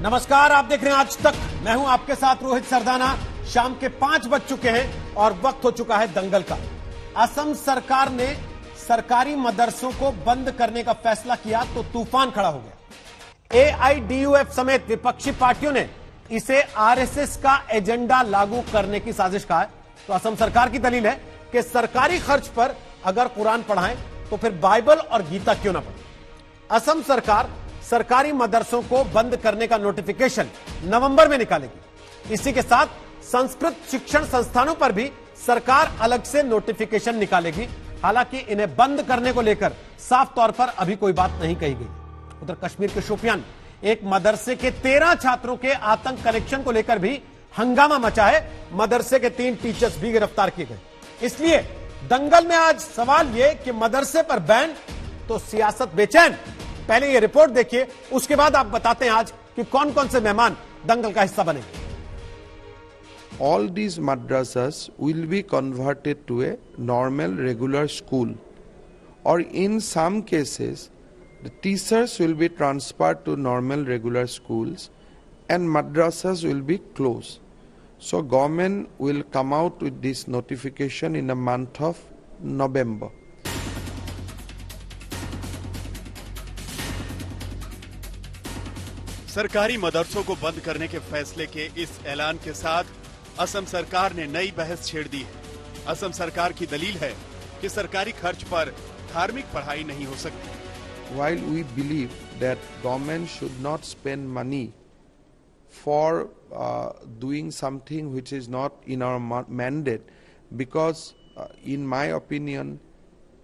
नमस्कार, आप देख रहे हैं आज तक। मैं हूं आपके साथ रोहित सरदाना। शाम के 5 बज चुके हैं और वक्त हो चुका है दंगल का। असम सरकार ने सरकारी मदरसों को बंद करने का फैसला किया तो तूफान खड़ा हो गया। एआईडीयूएफ समेत विपक्षी पार्टियों ने इसे आरएसएस का एजेंडा लागू करने की साजिश कहा है। तो असम सरकार की दलील है कि सरकारी खर्च पर अगर कुरान पढ़ाएं तो फिर बाइबल और गीता क्यों ना पढ़ें। असम सरकार सरकारी मदरसों को बंद करने का नोटिफिकेशन नवंबर में निकालेगी। इसी के साथ संस्कृत शिक्षण संस्थानों पर भी सरकार अलग से नोटिफिकेशन निकालेगी। हालांकि इन्हें बंद करने को लेकर साफ तौर पर अभी कोई बात नहीं कही गई। उधर कश्मीर के शोपियान एक मदरसे के 13 छात्रों के आतंक कनेक्शन को लेकर भी हंगामा मचा है। मदरसे के 3 टीचर्स भी गिरफ्तार किए गए। इसलिए दंगल में आज सवाल यह कि मदरसे पर बैन तो सियासत बेचैन। पहले ये रिपोर्ट देखिए, उसके बाद आप बताते हैं आज कि कौन कौन से मेहमान दंगल का हिस्सा बनेंगे। All these madrasas will be converted to a normal regular school, or in some cases the teachers will be transferred to normal regular schools and madrasas will be closed. So government will come out with this notification in the month of November. सरकारी मदरसों को बंद करने के फैसले के इस ऐलान के साथ असम सरकार ने नई बहस छेड़ दी है। असम सरकार की दलील है कि सरकारी खर्च पर धार्मिक पढ़ाई नहीं हो सकती। While we believe that government should not spend money for doing something which is not in our mandate, because in my opinion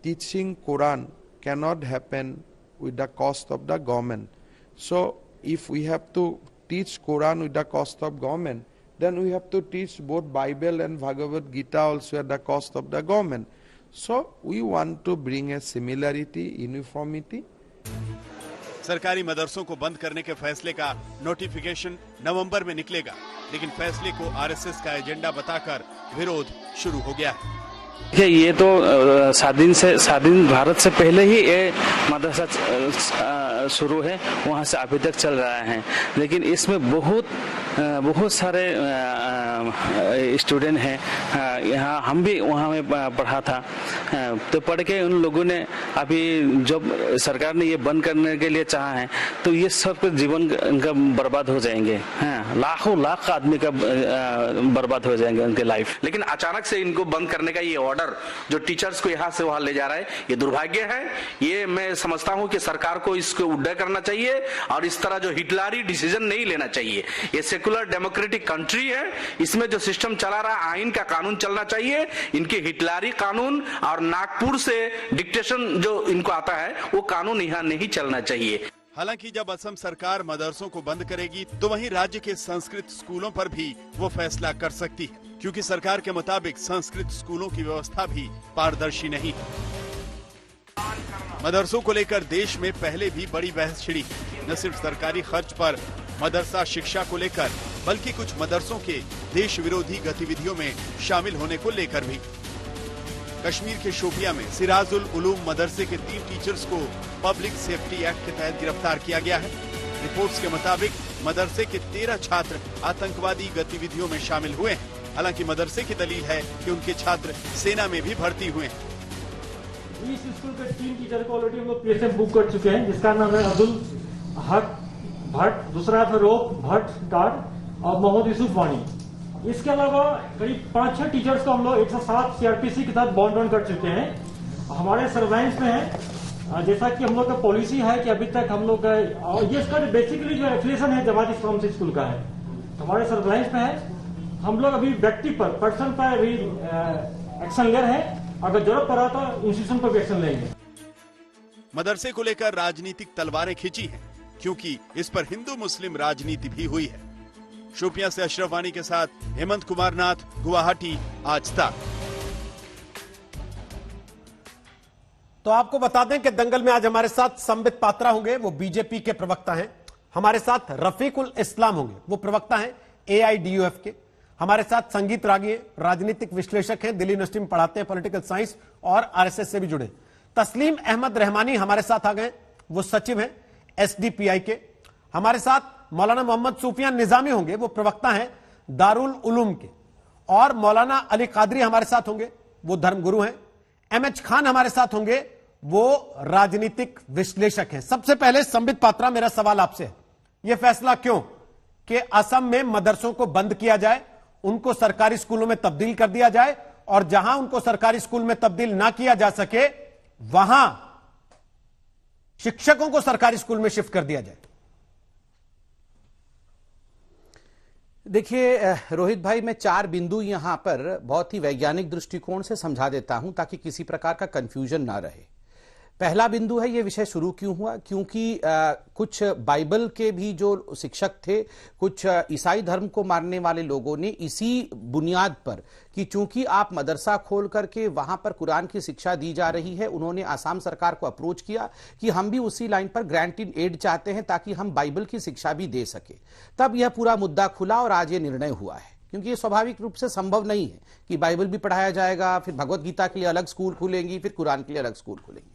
teaching Quran cannot happen with the cost of the government. So if we have to teach Quran with the cost of government, then we have to teach both Bible and Bhagavad Gita also at the cost of the government. So we want to bring a similarity, uniformity. सरकारी मदरसों को बंद करने के फैसले का notification नवंबर में निकलेगा, लेकिन फैसले को आरएसएस का एजेंडा बताकर विरोध शुरू हो गया है। ये तो स्वाधीन भारत से पहले ही ये मदरसा शुरू है, वहाँ से अभी तक चल रहा है। लेकिन इसमें बहुत सारे स्टूडेंट हैं। यहाँ हम भी वहाँ में पढ़ा था, तो पढ़ के उन लोगों ने अभी जब सरकार ने ये बंद करने के लिए चाहा है तो ये सब जीवन इनका बर्बाद हो जाएंगे। लाखों लाख आदमी का बर्बाद हो जाएंगे उनके लाइफ। लेकिन अचानक से इनको बंद करने का ये ऑर्डर जो टीचर्स को यहाँ से वहां ले जा रहा है, ये दुर्भाग्य है। ये मैं समझता हूँ कि सरकार को इसको उड्डय करना चाहिए और इस तरह जो हिटलरी डिसीजन नहीं लेना चाहिए। ये सेकुलर डेमोक्रेटिक कंट्री है, इसमें जो सिस्टम चला रहा है आइन का कानून चलना चाहिए। इनके हिटलरी कानून और नागपुर से डिक्टेशन जो इनको आता है वो कानून यहाँ नहीं चलना चाहिए। हालांकि जब असम सरकार मदरसों को बंद करेगी तो वहीं राज्य के संस्कृत स्कूलों पर भी वो फैसला कर सकती है, क्योंकि सरकार के मुताबिक संस्कृत स्कूलों की व्यवस्था भी पारदर्शी नहीं है। मदरसों को लेकर देश में पहले भी बड़ी बहस छिड़ी, न सिर्फ सरकारी खर्च पर मदरसा शिक्षा को लेकर, बल्कि कुछ मदरसों के देश विरोधी गतिविधियों में शामिल होने को लेकर भी। कश्मीर के शोपिया में सिराजुल उलूम मदरसे के 3 टीचर्स को पब्लिक सेफ्टी एक्ट के तहत गिरफ्तार किया गया है। रिपोर्ट्स के मुताबिक मदरसे के 13 छात्र आतंकवादी गतिविधियों में शामिल हुए हैं। हालांकि मदरसे की दलील है कि उनके छात्र सेना में भी भर्ती हुए हैं। इस स्कूल के 3 टीचर को ऑलरेडी हम लोग पीएसएफ बुक कर चुके हैं, जिसका नाम है अब्दुल हक भट्ट, दूसरा फरोख भट्ट डार और मोहम्मद यूसुफ वानी। इसके अलावा करीब 5-6 टीचर्स को हम लोग 107 सीआरपीसी के साथ बॉन्ड ऑन कर चुके हैं। हमारे सर्वेलेंस में है, जैसा कि हम लोग का पॉलिसी है कि अभी तक हम लोग का ये इसका बेसिकली जो एफिलिएशन है जमात इस्लामी स्कूल का है, हमारे सर्वेलेंस में है। हम लोग अभी व्यक्ति पर पर्सन पर भी एक्शन ले रहे हैं, अगर जरूरत पड़ा तो इंस्टीट्यूशन पर भी एक्शन लेंगे। मदरसे को लेकर राजनीतिक तलवारें खींची हैं, क्योंकि इस पर हिंदू मुस्लिम राजनीति भी हुई है। शोपियां से अशरफ वानी के साथ हेमंत कुमार नाथ, गुवाहाटी, आज तक। तो आपको बता दें कि दंगल में आज हमारे साथ संबित पात्रा होंगे, वो बीजेपी के प्रवक्ता हैं। हमारे साथ रफीकुल इस्लाम होंगे, वो प्रवक्ता हैं एआईडीयूएफ के। हमारे साथ संगीत रागी हैं, राजनीतिक विश्लेषक हैं, दिल्ली यूनिवर्सिटी में पढ़ाते हैं, पॉलिटिकल साइंस और आरएसएस से भी जुड़े। तस्लीम अहमद रहमानी हमारे साथ आ गए, वो सचिव हैं एसडीपीआई के। हमारे साथ मौलाना मोहम्मद सूफियान निजामी होंगे, वो प्रवक्ता हैं दारुल उलूम के, और मौलाना अली कादरी हमारे साथ होंगे, वो धर्मगुरु हैं। एमएच खान हमारे साथ होंगे, वो राजनीतिक विश्लेषक हैं। सबसे पहले संबित पात्रा, मेरा सवाल आपसे है, यह फैसला क्यों कि असम में मदरसों को बंद किया जाए, उनको सरकारी स्कूलों में तब्दील कर दिया जाए, और जहां उनको सरकारी स्कूल में तब्दील ना किया जा सके वहां शिक्षकों को सरकारी स्कूल में शिफ्ट कर दिया जाए? देखिए रोहित भाई, मैं 4 बिंदु यहां पर बहुत ही वैज्ञानिक दृष्टिकोण से समझा देता हूं ताकि किसी प्रकार का कंफ्यूजन ना रहे। पहला बिंदु है, ये विषय शुरू क्यों हुआ? क्योंकि कुछ बाइबल के भी जो शिक्षक थे, कुछ ईसाई धर्म को मानने वाले लोगों ने इसी बुनियाद पर कि चूंकि आप मदरसा खोल करके वहां पर कुरान की शिक्षा दी जा रही है, उन्होंने आसाम सरकार को अप्रोच किया कि हम भी उसी लाइन पर ग्रांट इन एड चाहते हैं ताकि हम बाइबल की शिक्षा भी दे सके। तब यह पूरा मुद्दा खुला और आज ये निर्णय हुआ है, क्योंकि ये स्वाभाविक रूप से संभव नहीं है कि बाइबल भी पढ़ाया जाएगा, फिर भगवत गीता के लिए अलग स्कूल खुलेंगी, फिर कुरान के लिए अलग स्कूल खुलेंगी।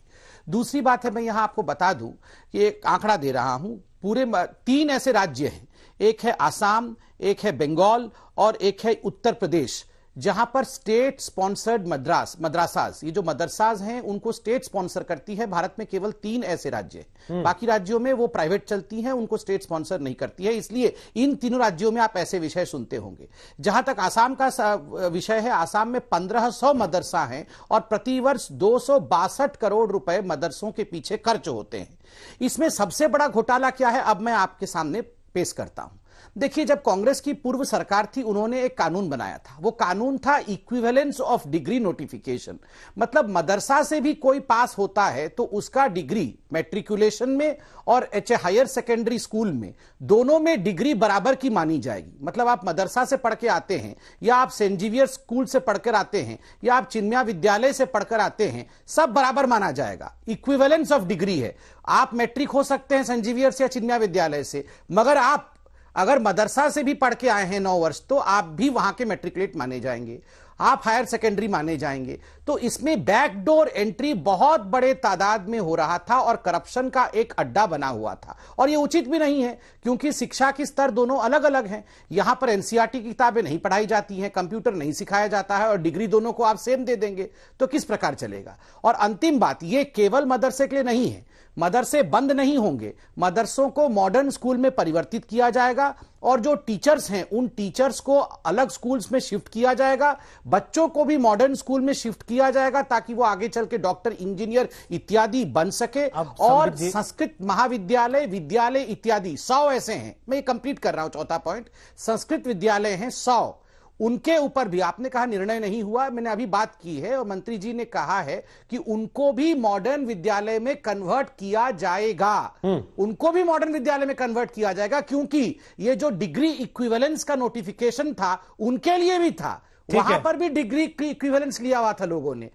दूसरी बात है, मैं यहां आपको बता दूं कि एक आंकड़ा दे रहा हूं, पूरे 3 ऐसे राज्य हैं, एक है आसाम, एक है बंगाल और एक है उत्तर प्रदेश, जहां पर स्टेट स्पॉन्सर्ड मदरसास, ये जो मदरसाज हैं उनको स्टेट स्पॉन्सर करती है। भारत में केवल 3 ऐसे राज्य हैं, बाकी राज्यों में वो प्राइवेट चलती हैं, उनको स्टेट स्पॉन्सर नहीं करती है। इसलिए इन तीनों राज्यों में आप ऐसे विषय सुनते होंगे। जहां तक आसाम का विषय है, आसाम में 1500 मदरसा हैं और प्रतिवर्ष 262 करोड़ रुपए मदरसों के पीछे खर्च होते हैं। इसमें सबसे बड़ा घोटाला क्या है, अब मैं आपके सामने पेश करता हूं। देखिए, जब कांग्रेस की पूर्व सरकार थी, उन्होंने एक कानून बनाया था। वो कानून था इक्विवेलेंस ऑफ डिग्री नोटिफिकेशन। मतलब मदरसा से भी कोई पास होता है तो उसका डिग्री मैट्रिकुलेशन में और हायर सेकेंडरी स्कूल में, दोनों में डिग्री बराबर की मानी जाएगी। मतलब आप मदरसा से पढ़ के आते हैं, या आप सेंट जेवियर स्कूल से पढ़कर आते हैं, या आप चिन्मया विद्यालय से पढ़कर आते हैं, सब बराबर माना जाएगा। इक्विवेलेंस ऑफ डिग्री है। आप मैट्रिक हो सकते हैं सेंट जेवियर से या चिन्मया विद्यालय से, मगर आप अगर मदरसा से भी पढ़ के आए हैं 9 वर्ष, तो आप भी वहां के मैट्रिकुलेट माने जाएंगे, आप हायर सेकेंडरी माने जाएंगे। तो इसमें बैकडोर एंट्री बहुत बड़े तादाद में हो रहा था और करप्शन का एक अड्डा बना हुआ था, और यह उचित भी नहीं है, क्योंकि शिक्षा की स्तर दोनों अलग अलग हैं। यहां पर एनसीईआरटी की किताबें नहीं पढ़ाई जाती हैं, कंप्यूटर नहीं सिखाया जाता है, और डिग्री दोनों को आप सेम दे देंगे तो किस प्रकार चलेगा? और अंतिम बात, यह केवल मदरसे के लिए नहीं है। मदरसे बंद नहीं होंगे, मदरसों को मॉडर्न स्कूल में परिवर्तित किया जाएगा, और जो टीचर्स हैं उन टीचर्स को अलग स्कूल्स में शिफ्ट किया जाएगा, बच्चों को भी मॉडर्न स्कूल में शिफ्ट किया जाएगा ताकि वो आगे चल के डॉक्टर, इंजीनियर इत्यादि बन सके। और संस्कृत महाविद्यालय, विद्यालय इत्यादि 100 ऐसे हैं। मैं ये कंप्लीट कर रहा हूं, चौथा पॉइंट, संस्कृत विद्यालय हैं 100, उनके ऊपर भी आपने कहा निर्णय नहीं हुआ, मैंने अभी बात की है और मंत्री जी ने कहा है कि उनको भी मॉडर्न विद्यालय में कन्वर्ट किया जाएगा। उनको भी मॉडर्न विद्यालय में कन्वर्ट किया जाएगा, क्योंकि ये जो डिग्री इक्विवेलेंस का नोटिफिकेशन था उनके लिए भी था, वहां पर भी डिग्री इक्विवेलेंस लिया हुआ था लोगों ने।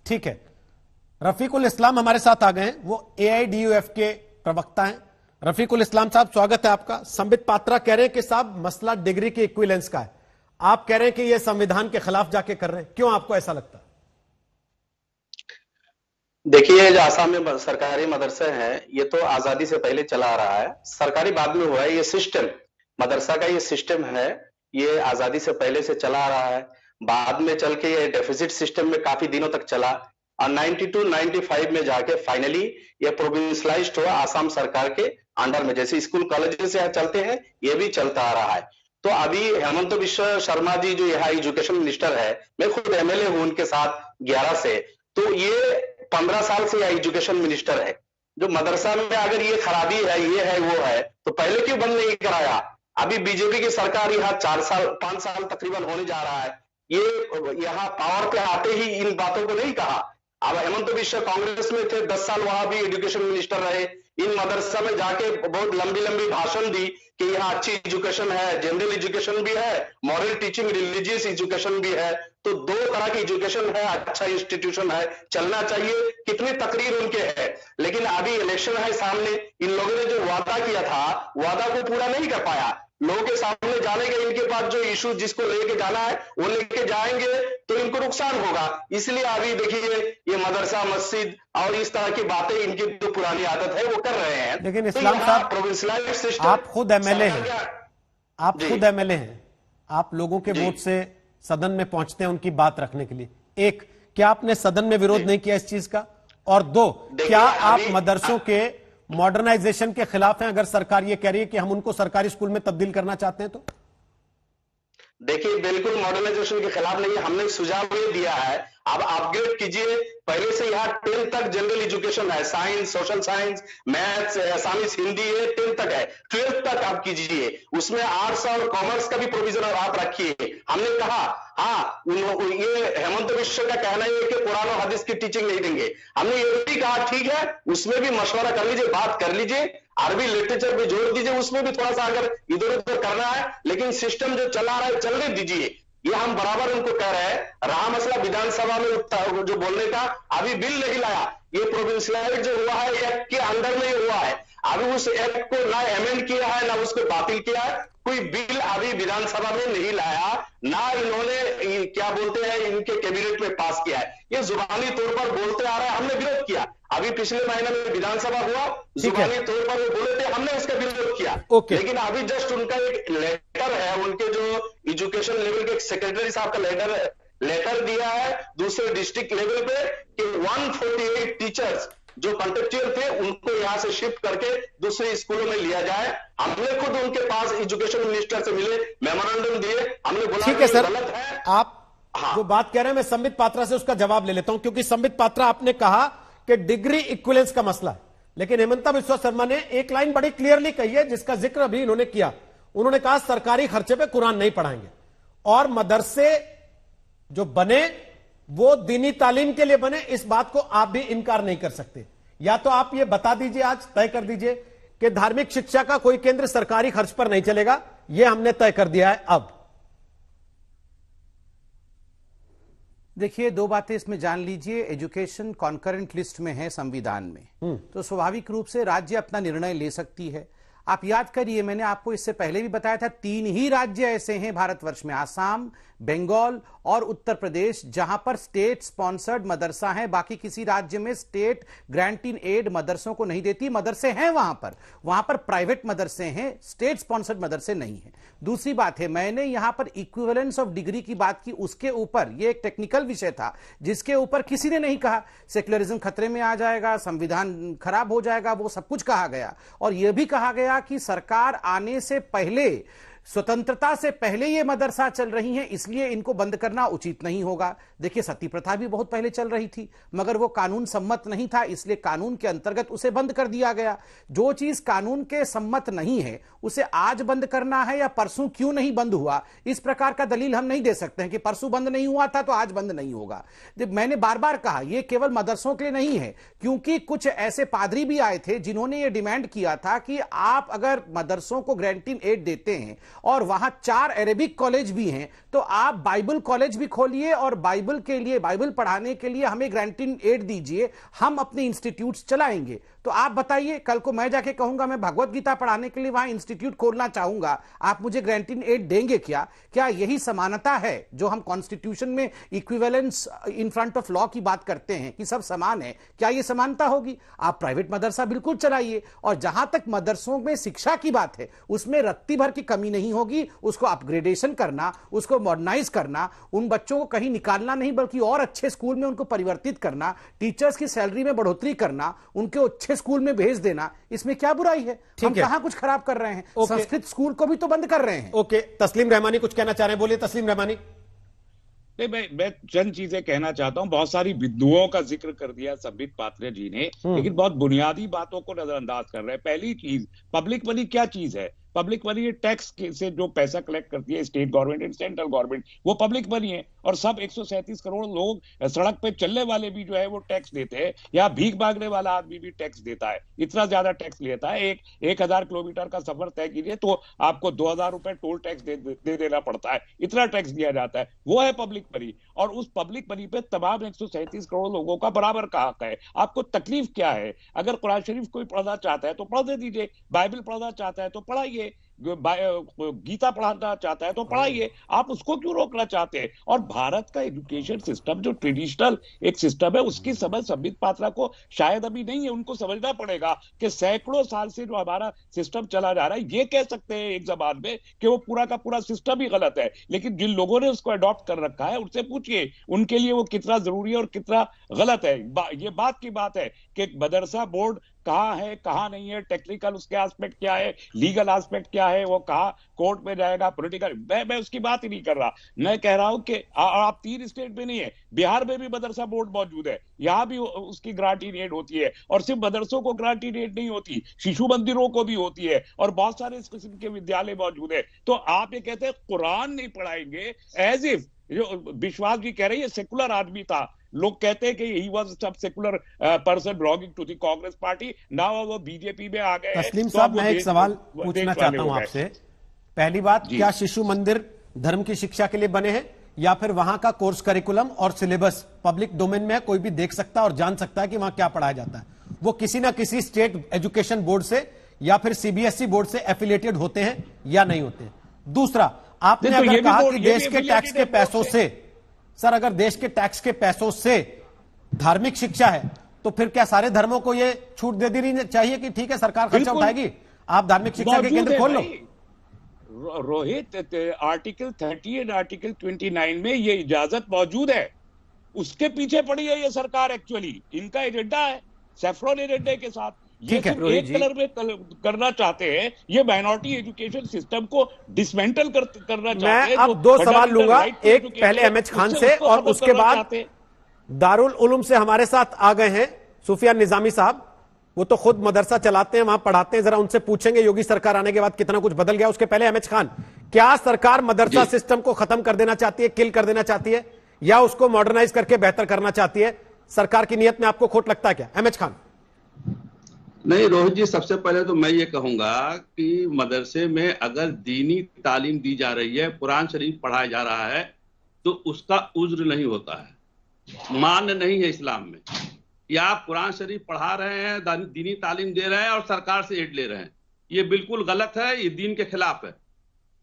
ठीक है, रफीकुल इस्लाम हमारे साथ आ गए हैं, वो AIDUF के प्रवक्ता हैं। रफीकुल इस्लाम साहब, स्वागत है आपका। संबित पात्रा कह रहे हैं कि साहब मसला डिग्री के इक्विवेलेंस का है, आप कह रहे हैं कि ये संविधान के खिलाफ जाके कर रहे हैं, क्यों आपको ऐसा लगता है? देखिए, जो आसाम में सरकारी मदरसे हैं, ये तो आजादी से पहले चला आ रहा है, सरकारी बाद में हुआ है। ये सिस्टम, मदरसा का ये सिस्टम है, ये आजादी से पहले से चला आ रहा है। बाद में चल के ये डेफिसिट सिस्टम में काफी दिनों तक चला, और 92-95 में जाके फाइनली ये प्रोविंशलाइज्ड हुआ आसाम सरकार के अंडर में। जैसे स्कूल कॉलेजेस यहाँ चलते हैं, ये भी चलता आ रहा है। तो अभी हेमंत बिश्व शर्मा जी जो यहाँ एजुकेशन मिनिस्टर है, मैं खुद MLA हूं उनके साथ 11 से, तो ये 15 साल से यह एजुकेशन मिनिस्टर है। जो मदरसा में अगर ये खराबी है, ये है, वो है, तो पहले क्यों बंद नहीं कराया? अभी बीजेपी की सरकार यहाँ 5 साल तकरीबन होने जा रहा है, ये यहाँ पावर पे आते ही इन बातों को नहीं कहा। अब हेमंत बिश्व कांग्रेस में थे, 10 साल वहां भी एजुकेशन मिनिस्टर रहे, इन मदरसा में जाके बहुत लंबी भाषण दी कि यहाँ अच्छी एजुकेशन है, जनरल एजुकेशन भी है, मॉरल टीचिंग, रिलीजियस एजुकेशन भी है, तो दो तरह की एजुकेशन है, अच्छा इंस्टीट्यूशन है, चलना चाहिए, कितनी तकरीर उनके है, लेकिन अभी इलेक्शन है सामने, इन लोगों ने जो वादा किया था वादा को पूरा नहीं कर पाया। लोगों के सामने जाने के इनके पास जो इशू जिसको लेके जाना है वो लेके जाएंगे तो इनको नुकसान होगा। इसलिए अभी देखिए ये मदरसा मस्जिद और इस तरह की बातें इनकी जो पुरानी आदत है वो कर रहे हैं। लेकिन इस्लाम साहब, प्रोविंशियलाइज सिस्टम, आप खुद एमएलए हैं, आप खुद एमएलए हैं, आप लोगों के वोट से सदन में पहुंचते हैं उनकी बात रखने के लिए। एक, क्या आपने सदन में विरोध नहीं किया इस चीज का? और दो, क्या आप मदरसों के मॉडर्नाइजेशन के खिलाफ हैं अगर सरकार ये कह रही है कि हम उनको सरकारी स्कूल में तब्दील करना चाहते हैं? तो देखिए बिल्कुल मॉडर्नाइजेशन के खिलाफ नहीं, हमने सुझाव ये दिया है अब अपग्रेड कीजिए। पहले से यहाँ 10th तक जनरल एजुकेशन है, science, social science, maths, Assamese, Hindi है, 10th तक है, 12th तक आप कीजिए, उसमें आर्ट्स और कॉमर्स का भी प्रोविजन आप रखिए। हमने कहा हाँ, ये हेमंत विश्व का कहना है कि कुरान और हदीस की टीचिंग नहीं देंगे। हमने ये भी कहा ठीक है, उसमें भी मशवरा कर लीजिए, बात कर लीजिए, अरबी लिटरेचर भी जोड़ दीजिए, उसमें भी थोड़ा सा अगर इधर उधर करना है, लेकिन सिस्टम जो चला रहा है चलने दीजिए। ये हम बराबर उनको कह रहे हैं। रहा मसला विधानसभा में जो बोलने का, अभी बिल नहीं लाया, ये प्रोविंशियलाइज जो हुआ है एक्ट के अंदर में हुआ है, अभी उस एक्ट को ना अमेंड किया है ना उसको बातिल किया है, कोई बिल अभी विधानसभा में नहीं लाया, ना इन्होंने क्या बोलते हैं इनके कैबिनेट में पास किया है। ये जुबानी तौर पर बोलते आ रहे हैं, हमने विरोध किया। अभी पिछले महीने में विधानसभा हुआ, जुबानी तौर पर वो बोले थे, हमने उसका विरोध किया। लेकिन अभी जस्ट उनका एक लेटर है, उनके जो एजुकेशन लेवल के सेक्रेटरी साहब का लेटर दिया है दूसरे डिस्ट्रिक्ट लेवल पे कि 148 टीचर्स जो कॉन्ट्रेक्चुअल थे उनको यहां से शिफ्ट करके दूसरे स्कूलों में लिया जाए। हमने खुद उनके पास एजुकेशन मिनिस्टर से मिले, मेमोरेंडम दिए, हमने बोला ठीक है सर, गलत है। आप जो बात कह रहे हैं मैं संबित पात्रा से उसका जवाब ले लेता हूं, क्योंकि संबित पात्रा आपने कहा कि डिग्री इक्विवेलेंस का मसला है, लेकिन हेमंता बिस्वा शर्मा ने एक लाइन बड़ी क्लियरली कही है जिसका जिक्र अभी इन्होंने किया। उन्होंने कहा सरकारी खर्चे पे कुरान नहीं पढ़ाएंगे और मदरसे जो बने वो दीनी तालीम के लिए बने, इस बात को आप भी इनकार नहीं कर सकते। या तो आप ये बता दीजिए, आज तय कर दीजिए कि धार्मिक शिक्षा का कोई केंद्र सरकारी खर्च पर नहीं चलेगा, यह हमने तय कर दिया है। अब देखिए, दो बातें इसमें जान लीजिए। एजुकेशन कॉन्करेंट लिस्ट में है संविधान में, तो स्वाभाविक रूप से राज्य अपना निर्णय ले सकती है। आप याद करिए, मैंने आपको इससे पहले भी बताया था, 3 ही राज्य ऐसे हैं भारतवर्ष में, आसाम, बंगाल और उत्तर प्रदेश, जहां पर स्टेट स्पॉन्सर्ड मदरसा है। बाकी किसी राज्य में स्टेट ग्रांट इन एड मदरसों को नहीं देती। मदरसे हैं वहां पर प्राइवेट मदरसे हैं, स्टेट स्पॉन्सर्ड मदरसे नहीं है। दूसरी बात है, मैंने यहां पर इक्विवेलेंस ऑफ डिग्री की बात की, उसके ऊपर यह एक टेक्निकल विषय था जिसके ऊपर किसी ने नहीं कहा सेक्युलरिज्म खतरे में आ जाएगा, संविधान खराब हो जाएगा, वो सब कुछ कहा गया। और यह भी कहा गया कि सरकार आने से पहले, स्वतंत्रता से पहले ये मदरसा चल रही हैं, इसलिए इनको बंद करना उचित नहीं होगा। देखिए, सती प्रथा भी बहुत पहले चल रही थी, मगर वो कानून सम्मत नहीं था, इसलिए कानून के अंतर्गत उसे बंद कर दिया गया। जो चीज कानून के सम्मत नहीं है उसे आज बंद करना है या परसों क्यों नहीं बंद हुआ, इस प्रकार का दलील हम नहीं दे सकते हैं कि परसों बंद नहीं हुआ था तो आज बंद नहीं होगा। मैंने बार बार कहा, यह केवल मदरसों के लिए नहीं है, क्योंकि कुछ ऐसे पादरी भी आए थे जिन्होंने यह डिमांड किया था कि आप अगर मदरसों को ग्रांट इन एड देते हैं और वहां 4 अरेबिक कॉलेज भी हैं, तो आप बाइबल कॉलेज भी खोलिए और बाइबल के लिए, बाइबल पढ़ाने के लिए हमें ग्रांट इन एड दीजिए, हम अपने इंस्टीट्यूट्स चलाएंगे। तो आप बताइए, कल को मैं जाके कहूंगा मैं भगवत गीता पढ़ाने के लिए वहां इंस्टीट्यूट खोलना चाहूंगा, आप मुझे ग्रांट इन एड देंगे क्या? क्या यही समानता है जो हम कॉन्स्टिट्यूशन में equivalence in front of law की बात करते हैं कि सब समान है? क्या यह समानता होगी? आप प्राइवेट मदरसा बिल्कुल चलाइए, और जहां तक मदरसों में शिक्षा की बात है उसमें रत्ती भर की कमी नहीं होगी। उसको अपग्रेडेशन करना, उसको मॉडर्नाइज करना, उन बच्चों को कहीं निकालना नहीं बल्कि और अच्छे स्कूल में उनको परिवर्तित करना, टीचर्स की सैलरी में बढ़ोतरी करना, उनके अच्छे स्कूल में भेज देना, इसमें क्या बुराई है? हम कहां कुछ खराब कर रहे हैं? संस्कृत स्कूल को भी तो बंद कर रहे हैं। ओके, तस्लीम रहमानी कुछ कहना चाह रहे हैं, बोलिए तस्लीम रहमानी। नहीं, मैं चंद चीजें कहना चाहता हूं। बहुत सारी बिंदुओं का जिक्र कर दिया संबित पात्रा जी ने, लेकिन बहुत बुनियादी बातों को नजरअंदाज कर रहे हैं। पहली चीज, पब्लिक मनी क्या चीज है? पब्लिक मनी है, टैक्स से जो पैसा कलेक्ट करती है state government and central government, वो पब्लिक मनी है। और सब 137 करोड़ लोग सड़क पे चलने वाले भी जो है वो टैक्स देते हैं, या भीख मांगने वाला आदमी भी टैक्स देता है। इतना ज्यादा टैक्स लेता है। 1000 किलोमीटर का सफर तय कीजिए तो आपको 2000 रुपए टोल टैक्स दे देना पड़ता है, इतना टैक्स दिया जाता है। वो है पब्लिक मनी। और उस पब्लिक मनी पे तमाम 137 करोड़ लोगों का बराबर का हक है। आपको तकलीफ क्या है? अगर कुरान शरीफ कोई पढ़ना चाहता है तो पढ़ दे दीजिए, बाइबल पढ़ना चाहता है तो पढ़ाइए, गीता पढ़ाना चाहता है तो पढ़ाइए, आप उसको क्यों रोकना चाहते हैं? और भारत का एजुकेशन सिस्टम जो ट्रेडिशनल एक सिस्टम है, उसकी समझ संबित पात्रा को शायद अभी नहीं है। उनको समझना पड़ेगा कि सैकड़ों साल से जो हमारा सिस्टम चला जा रहा है, ये कह सकते हैं एक जबान में कि वो पूरा का पूरा सिस्टम ही गलत है, लेकिन जिन लोगों ने उसको अडॉप्ट कर रखा है उनसे पूछिए उनके लिए वो कितना जरूरी है और कितना गलत है। ये बात की बात है कि मदरसा बोर्ड कहाँ है, कहाँ नहीं है, टेक्निकल उसके एस्पेक्ट क्या है, लीगल एस्पेक्ट क्या है, वो कहाँ कोर्ट में जाएगा, पॉलिटिकल, मैं उसकी बात ही नहीं कर रहा। मैं कह रहा हूं कि आप 3 स्टेट में नहीं है, बिहार में भी मदरसा बोर्ड मौजूद है, यहां भी उसकी ग्रांटी रेट होती है। और सिर्फ मदरसों को ग्रांटी रेट नहीं होती, शिशु मंदिरों को भी होती है, और बहुत सारे इस किस्म के विद्यालय मौजूद है। तो आप ये कहते हैं कुरान नहीं पढ़ाएंगे, एज इफ जो विश्वास भी कह रही है सेकुलर आदमी था, लोग कहते हैं कि ही वाज सब secular person belonging to the Congress party, now वो बीजेपी में आ गए। तस्लीम साहब, मैं एक सवाल पूछना चाहता हूं आपसे। पहली बात, क्या शिशु मंदिर धर्म की शिक्षा के लिए बने हैं, या फिर वहां का कोर्स करिकुलम और सिलेबस पब्लिक डोमेन में कोई भी देख सकता है और जान सकता है कि वहां क्या पढ़ाया जाता है? वो किसी ना किसी स्टेट एजुकेशन बोर्ड से या फिर सीबीएसई बोर्ड से एफिलिएटेड होते हैं या नहीं होते हैं? दूसरा, आपने अगर कहा कि देश के टैक्स के पैसों से, सर अगर देश के टैक्स के पैसों से धार्मिक शिक्षा है, तो फिर क्या सारे धर्मों को ये छूट दे देनी चाहिए कि ठीक है सरकार खर्चा उठाएगी, आप धार्मिक शिक्षा के केंद्र खोल लो? रोहित, आर्टिकल 30 और आर्टिकल 29 में ये इजाजत मौजूद है। उसके पीछे पड़ी है ये सरकार। एक्चुअली इनका एजेंडा है सेफ्रॉन एजेंडे के साथ। ये सिर्फ एक कलर में करना चाहते हैं, ये माइनॉरिटी एजुकेशन सिस्टम को डिसमेंटल करना चाहते हैं। मैं अब 2 सवाल लूंगा, एक पहले एमएच खान से और उसके बाद दारुल उलूम से हमारे साथ आ गए हैं सुफियान निजामी साहब। वो तो खुद मदरसा चलाते हैं, वहां पढ़ाते हैं, जरा उनसे पूछेंगे योगी सरकार आने के बाद कितना कुछ बदल गया। उसके पहले एमएच खान, क्या सरकार मदरसा सिस्टम को खत्म कर देना चाहती है, किल कर देना चाहती है, या उसको मॉडर्नाइज करके बेहतर करना चाहती है? सरकार की नीयत में आपको खोट लगता है क्या? एमएच खान। नहीं रोहित जी, सबसे पहले तो मैं ये कहूंगा कि मदरसे में अगर दीनी तालीम दी जा रही है, कुरान शरीफ पढ़ाया जा रहा है, तो उसका उज्र नहीं होता है, मान्य नहीं है इस्लाम में। या आप कुरान शरीफ पढ़ा रहे हैं, दीनी तालीम दे रहे हैं और सरकार से एड ले रहे हैं, ये बिल्कुल गलत है, ये दीन के खिलाफ है।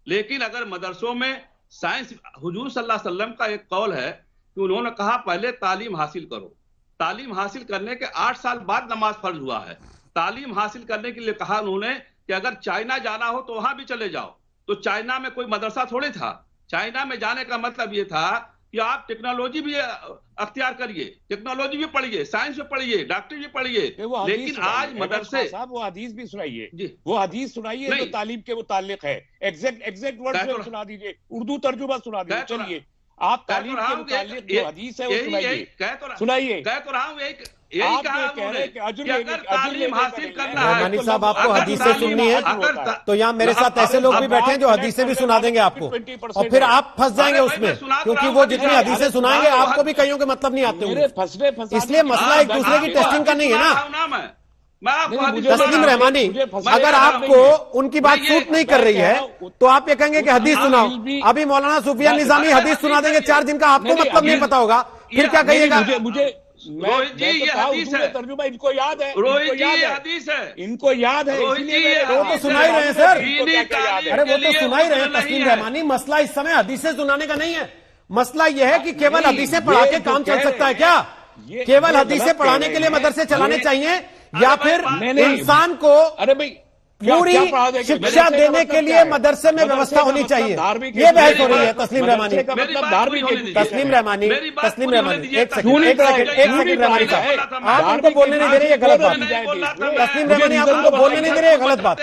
लेकिन अगर मदरसों में साइंस, हुजूर सल्लल्लाहु अलैहि वसल्लम का एक कौल है कि उन्होंने कहा पहले तालीम हासिल करो, तालीम हासिल करने के 8 साल बाद नमाज फर्ज हुआ है। तालीम हासिल करने के लिए कहा उन्होंने कि अगर चाइना जाना हो तो वहां भी चले जाओ। तो चाइना में कोई मदरसा थोड़े था। चाइना में जाने का मतलब ये था कि आप टेक्नोलॉजी भी अख्तियार करिए, टेक्नोलॉजी भी पढ़िए, साइंस भी पढ़िए, डॉक्टरी भी पढ़िए। लेकिन आज मदरसे साहब वो हदीस भी सुनाइए, वो हदीस सुनाइए जो तालीम के मुतालिक है। एग्जैक्ट वर्ड सुना दीजिए, उर्दू तर्जुमा सुना दीजिए। चलिए आप तालीम के मुतालिक जो हदीस है वो सुनाइए, सुनाइए। कह तो रहा हूं यही कहा उन्होंने कि अगर तालीम हासिल करना है। रहमानी साहब, आपको हदीसें सुननी है तो यहाँ मेरे साथ ऐसे लोग भी बैठे हैं जो हदीसें भी सुना देंगे आपको, और फिर आप फंस जाएंगे उसमें, क्योंकि वो जितनी हदीसें सुनाएंगे आपको भी कईयों के मतलब नहीं आते होंगे। इसलिए मसला एक दूसरे की टेस्टिंग का नहीं है ना। तस्लीम रहमानी, अगर आपको उनकी बात सूट नहीं कर रही है तो आप ये कहेंगे कि हदीस सुनाओ। अभी मौलाना सुफियान निजामी हदीस सुना देंगे 4 जिनका आपको मतलब नहीं पता होगा, फिर क्या कहिएगा? रोहित जी ये हदीस है, तर्जुमा इनको याद है, रोहित जी ये हदीस है, इनको याद है, वो तो सुना ही रहे हैं सर। अरे वो तो सुना ही रहे हैं तस्लीम रहमानी। मसला इस समय हदीसें सुनाने का नहीं है, मसला यह है कि केवल हदीसें पढ़ा के काम चल सकता है क्या? केवल हदीसें पढ़ाने के लिए मदरसे चलाने चाहिए, या फिर इंसान को अरे भाई पूरी शिक्षा देने के लिए मदरसे में व्यवस्था होनी चाहिए? ये बहस हो रही है तस्लीम रहमानी। तस्लीम रहमानी, तस्लीम रहमानी, एक सेकंड रहमानी साहब, आप उनको बोलने नहीं दे रहे, ये गलत बात। तस्लीम रहमानी, आप उनको बोलने नहीं दे रहे, ये गलत बात।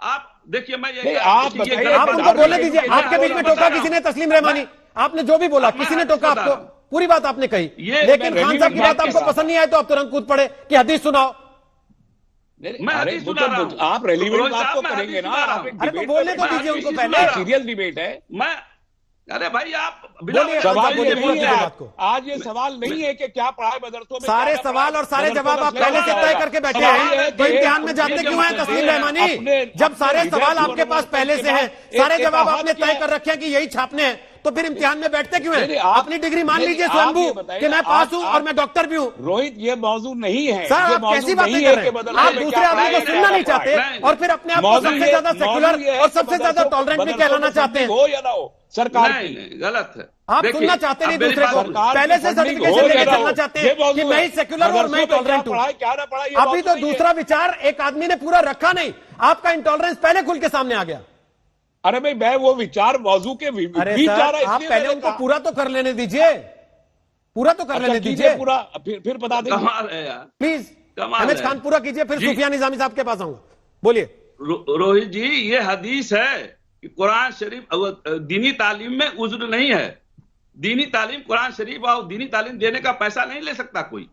आप देखिए, मैं आप उनको बोलने दीजिए। आपके बीच में टोका किसी ने? तस्लीम रहमानी, आपने जो भी बोला किसी ने टोका आपको? पूरी बात आपने कही, लेकिन खान साहब की बात आपको पसंद नहीं आए तो आप तुरंत कूद पड़े कि हदीस सुनाओ। मैं हदीस सुना रहा हूँ। आप रेलिवेंट रोहित बात साहब, तो मैं करेंगे हदीस ना, सुना रहा आप हूँ। एक अरे तो डिबेट बोलने तो में दीजिए उनको हदीस पहले। सुना रहा हूँ। सीरियस डिबेट है। मैं अरे भाई आप बिना बोलिए, सवाल बोलिए, ये बोलिए, नहीं बोलिए है बात को। आज ये सवाल नहीं है कि क्या पढ़ाए मदरसों में, सारे क्या ना सवाल पढ़ाए, और सारे मदरसों जवाब का आप सिलेबस पहले से क्या तय होगा। करके बैठे सवाल हैं, ये है तो कि इम्तिहान में जाते ये क्यों हैं जो तस्लीम है, रहमानी? अपने- जब अपने सारे रिजल्ट सवाल आपके होने पास के पहले से बाद हैं, सारे एक जवाब कहावत आपने क्या तय है? कर रखे हैं कि यही छापने हैं, तो फिर इम्तिहान में बैठते क्यों नहीं, नहीं, हैं? आप- अपनी डिग्री मान नहीं, लीजिए आप ये स्वयंभू बताइए कि ना, मैं पास आप- हूं आप- और मैं डॉक्टर भी हूं। रोहित ये मौजूद नहीं है। सर ये आप मौजूद कैसी बातें नहीं कर है रहे कि हैं? मदरसे आप में दूसरे क्या आदमी पढ़ाए, को क्या सुनना ना नहीं चाहते पढ़ाए। और फिर अपने आप को मौजूद सबसे ये- ज्यादा मौजूद सेक्युलर ये है और कि सबसे ज्यादा मदरसों- टॉलरेंट भी मदरसों कहलाना में चाहते हैं। फंडिंग हो या ना हो, सरकार नहीं की नहीं गलत है। आप देखिए, सुनना चाहते अब नहीं मेरी दूसरे बात को, सुनो। सरकार पहले की से फंडिंग हो सर्टिफिकेशन या लेके ना हो, चलना चाहते ये हैं कि मौजूद मैं है। ही सेक्युलर और मैं मदरसों में क्या टॉलरेंट हूं। पढ़ाए, क्या ना पढ़ाए, ये अभी मौजूद तो नहीं है। दूसरा विचार एक आदमी ने पूरा रखा नहीं, आपका इंटॉलरेंस पहले खुल के सामने आ गया। अरे भाई मैं वो विचार मौजू के अरे बीच जा सर, रहा है, आप इसलिए पहले मैंने उनको कहा। पूरा तो कर लेने दीजिए, पूरा तो कर अच्छा लेने कीजिए दीजिए पूरा, फिर बता देंगे। कमाल है यार, प्लीज। कमाल एमएच है। खान पूरा कीजिए, फिर जी। सुफिया निजामी साहब के पास आऊंगा। बोलिए। रोहित जी, ये हदीस है कि कुरान शरीफ दीनी तालीम में उज्र नहीं है। दीनी तालीम, कुरान शरीफ और दीनी तालीम देने का पैसा नहीं ले सकता कोई।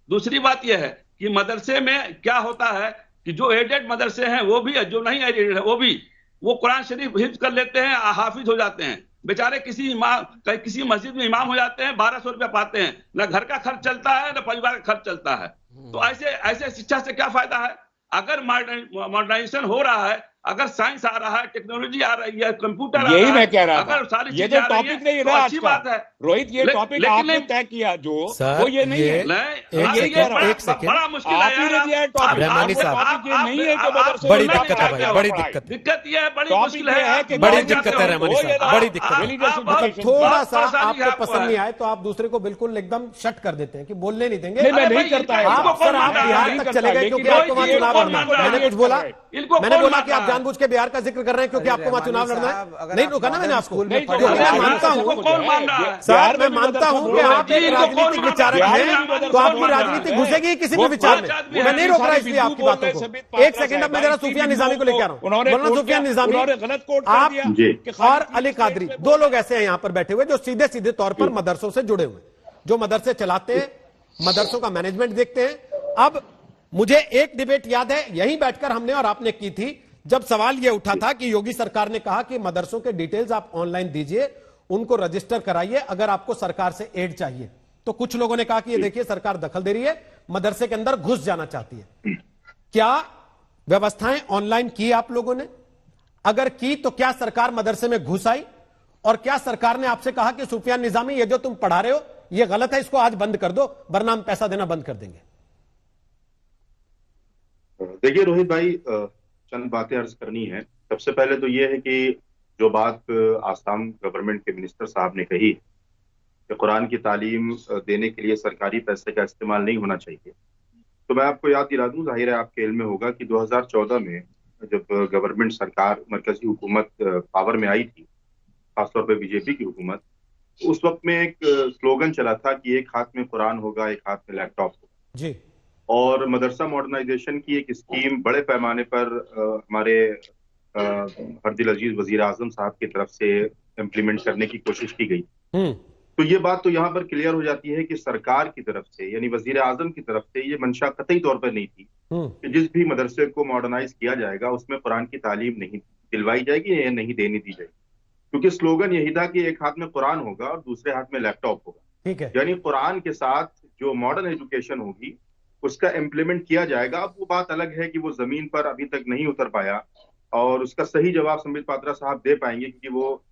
दूसरी बात यह है कि मदरसे में क्या होता है कि जो एडेड मदरसे हैं वो भी, जो नहीं एडेड है वो भी, वो कुरान शरीफ हिफ्ज कर लेते हैं, हाफिज हो जाते हैं बेचारे। किसी मस्जिद में इमाम हो जाते हैं, 1200 रुपया पाते हैं, न घर का खर्च चलता है न परिवार का खर्च चलता है। तो ऐसे शिक्षा से क्या फायदा है? अगर मॉडर्नाइजेशन हो रहा है, अगर साइंस आ रहा है, टेक्नोलॉजी आ रही है, कंप्यूटर आ रहा है, यही मैं कह रहा था। अगर सारी ये चीजें जो आ रही टॉपिक हैं, नहीं है तो ना आज अच्छी का, बात है। रोहित ये टॉपिक लेकिन आपने तय किया जो, वो ये नहीं है। एक सेकंड, बड़ा मुश्किल आप है ही ने यार। दिया है टॉपिक। रहमानी आपको साहब, टॉपिक ये नहीं है कि मदरसे बड़ी में क्या दिक्कत है पढ़ाया, भाई, क्या बड़ी पढ़ाया। दिक्कत है। दिक्कत यह है, बड़ी टॉपिक मुश्किल ये है है कि बड़ी गाँव दिक्कत जाते है हो, रहमानी हो साहब, या ना बड़ी हो, दिक्कत है। religious मतलब education। थोड़ा सा बहुत परेशानी आपको आपको पसंद है। नहीं आए तो आप दूसरे को बिल्कुल एकदम शट कर देते हैं कि बोलने नहीं देंगे। नहीं, मैं अरे नहीं भाई, करता है। इनको आप कौन सर आप मानता है? बिहार नहीं तक करता, चले गए लेकिन क्योंकि रोहित आपको वहां जी, चुनाव इनको लड़ना है। कौन मैंने मानता कुछ बोला? है? इनको मैंने कौन बोला कि मानता आप है? जानबूझ के बिहार का जिक्र कर रहे हैं क्योंकि आपको वहां चुनाव लड़ना है? नहीं रोका ना मैंने आपको। नहीं तो क्योंकि मैं मानता हूं, इनको कौन मान रहा है? सर मैं मानता हूं कि आप एक राजनीतिक विचारक हैं, तो आपकी राजनीति घुसेगी किसी भी विचार में। मैं नहीं रोक रहा इसलिए आपकी बातों को। एक सेकंड, अब मैं जरा सूफिया निजामी को लेकर आ रहा हूं। बोलना सूफिया निजामी, गलत कोट कर आप दिया और अली कादरी दो लोग ऐसे हैं यहां पर बैठे हुए जो सीधे सीधे तौर पर मदरसों से जुड़े हुए, जो मदरसे चलाते हैं, मदरसों का मैनेजमेंट देखते हैं। अब मुझे एक डिबेट याद है, यहीं बैठकर हमने और आपने की थी, जब सवाल यह उठा था कि योगी सरकार ने कहा कि मदरसों के डिटेल्स आप ऑनलाइन दीजिए, उनको रजिस्टर कराइए अगर आपको सरकार से एड चाहिए। तो कुछ लोगों ने कहा कि ये देखिए सरकार दखल दे रही है, मदरसे के अंदर घुस जाना चाहती है। क्या व्यवस्थाएं ऑनलाइन की आप लोगों ने? अगर की तो क्या सरकार मदरसे में घुस आई? और क्या सरकार ने आपसे कहा कि सुफियान निजामी ये जो तुम पढ़ा रहे हो ये गलत है, इसको आज बंद कर दो वरना हम पैसा देना बंद कर देंगे? देखिए रोहित भाई, चंद बातें अर्ज करनी है। सबसे पहले तो ये है कि जो बात आसाम गवर्नमेंट के मिनिस्टर साहब ने कही कि कुरान की तालीम देने के लिए सरकारी पैसे का इस्तेमाल नहीं होना चाहिए, तो मैं आपको याद दिला दूं, जाहिर है आपके इल्म में होगा कि 2014 में जब गवर्नमेंट सरकार, मरकजी हुकूमत पावर में आई थी, खासतौर पर बीजेपी की हुकूमत, उस वक्त में एक स्लोगन चला था कि एक हाथ में कुरान होगा, एक हाथ में लैपटॉप होगा जी। और मदरसा मॉडर्नाइजेशन की एक स्कीम बड़े पैमाने पर हमारे हरदिल अजीज वजीर आजम साहब की तरफ से इम्प्लीमेंट करने की कोशिश की गई। तो ये बात तो यहाँ पर क्लियर हो जाती है कि सरकार की तरफ से, यानी वजीर आजम की तरफ से ये मंशा कतई तौर पर नहीं थी कि जिस भी मदरसे को मॉडर्नाइज किया जाएगा उसमें कुरान की तालीम नहीं दिलवाई जाएगी या नहीं देनी दी जाएगी, क्योंकि स्लोगन यही था कि एक हाथ में कुरान होगा और दूसरे हाथ में लैपटॉप होगा। ठीक है, यानी कुरान के साथ जो मॉडर्न एजुकेशन होगी उसका इम्प्लीमेंट किया जाएगा। अब वो बात अलग है कि वो जमीन पर अभी तक नहीं उतर पाया और उसका सही जवाब संबित पात्रा साहब दे पाएंगे, क्योंकि वो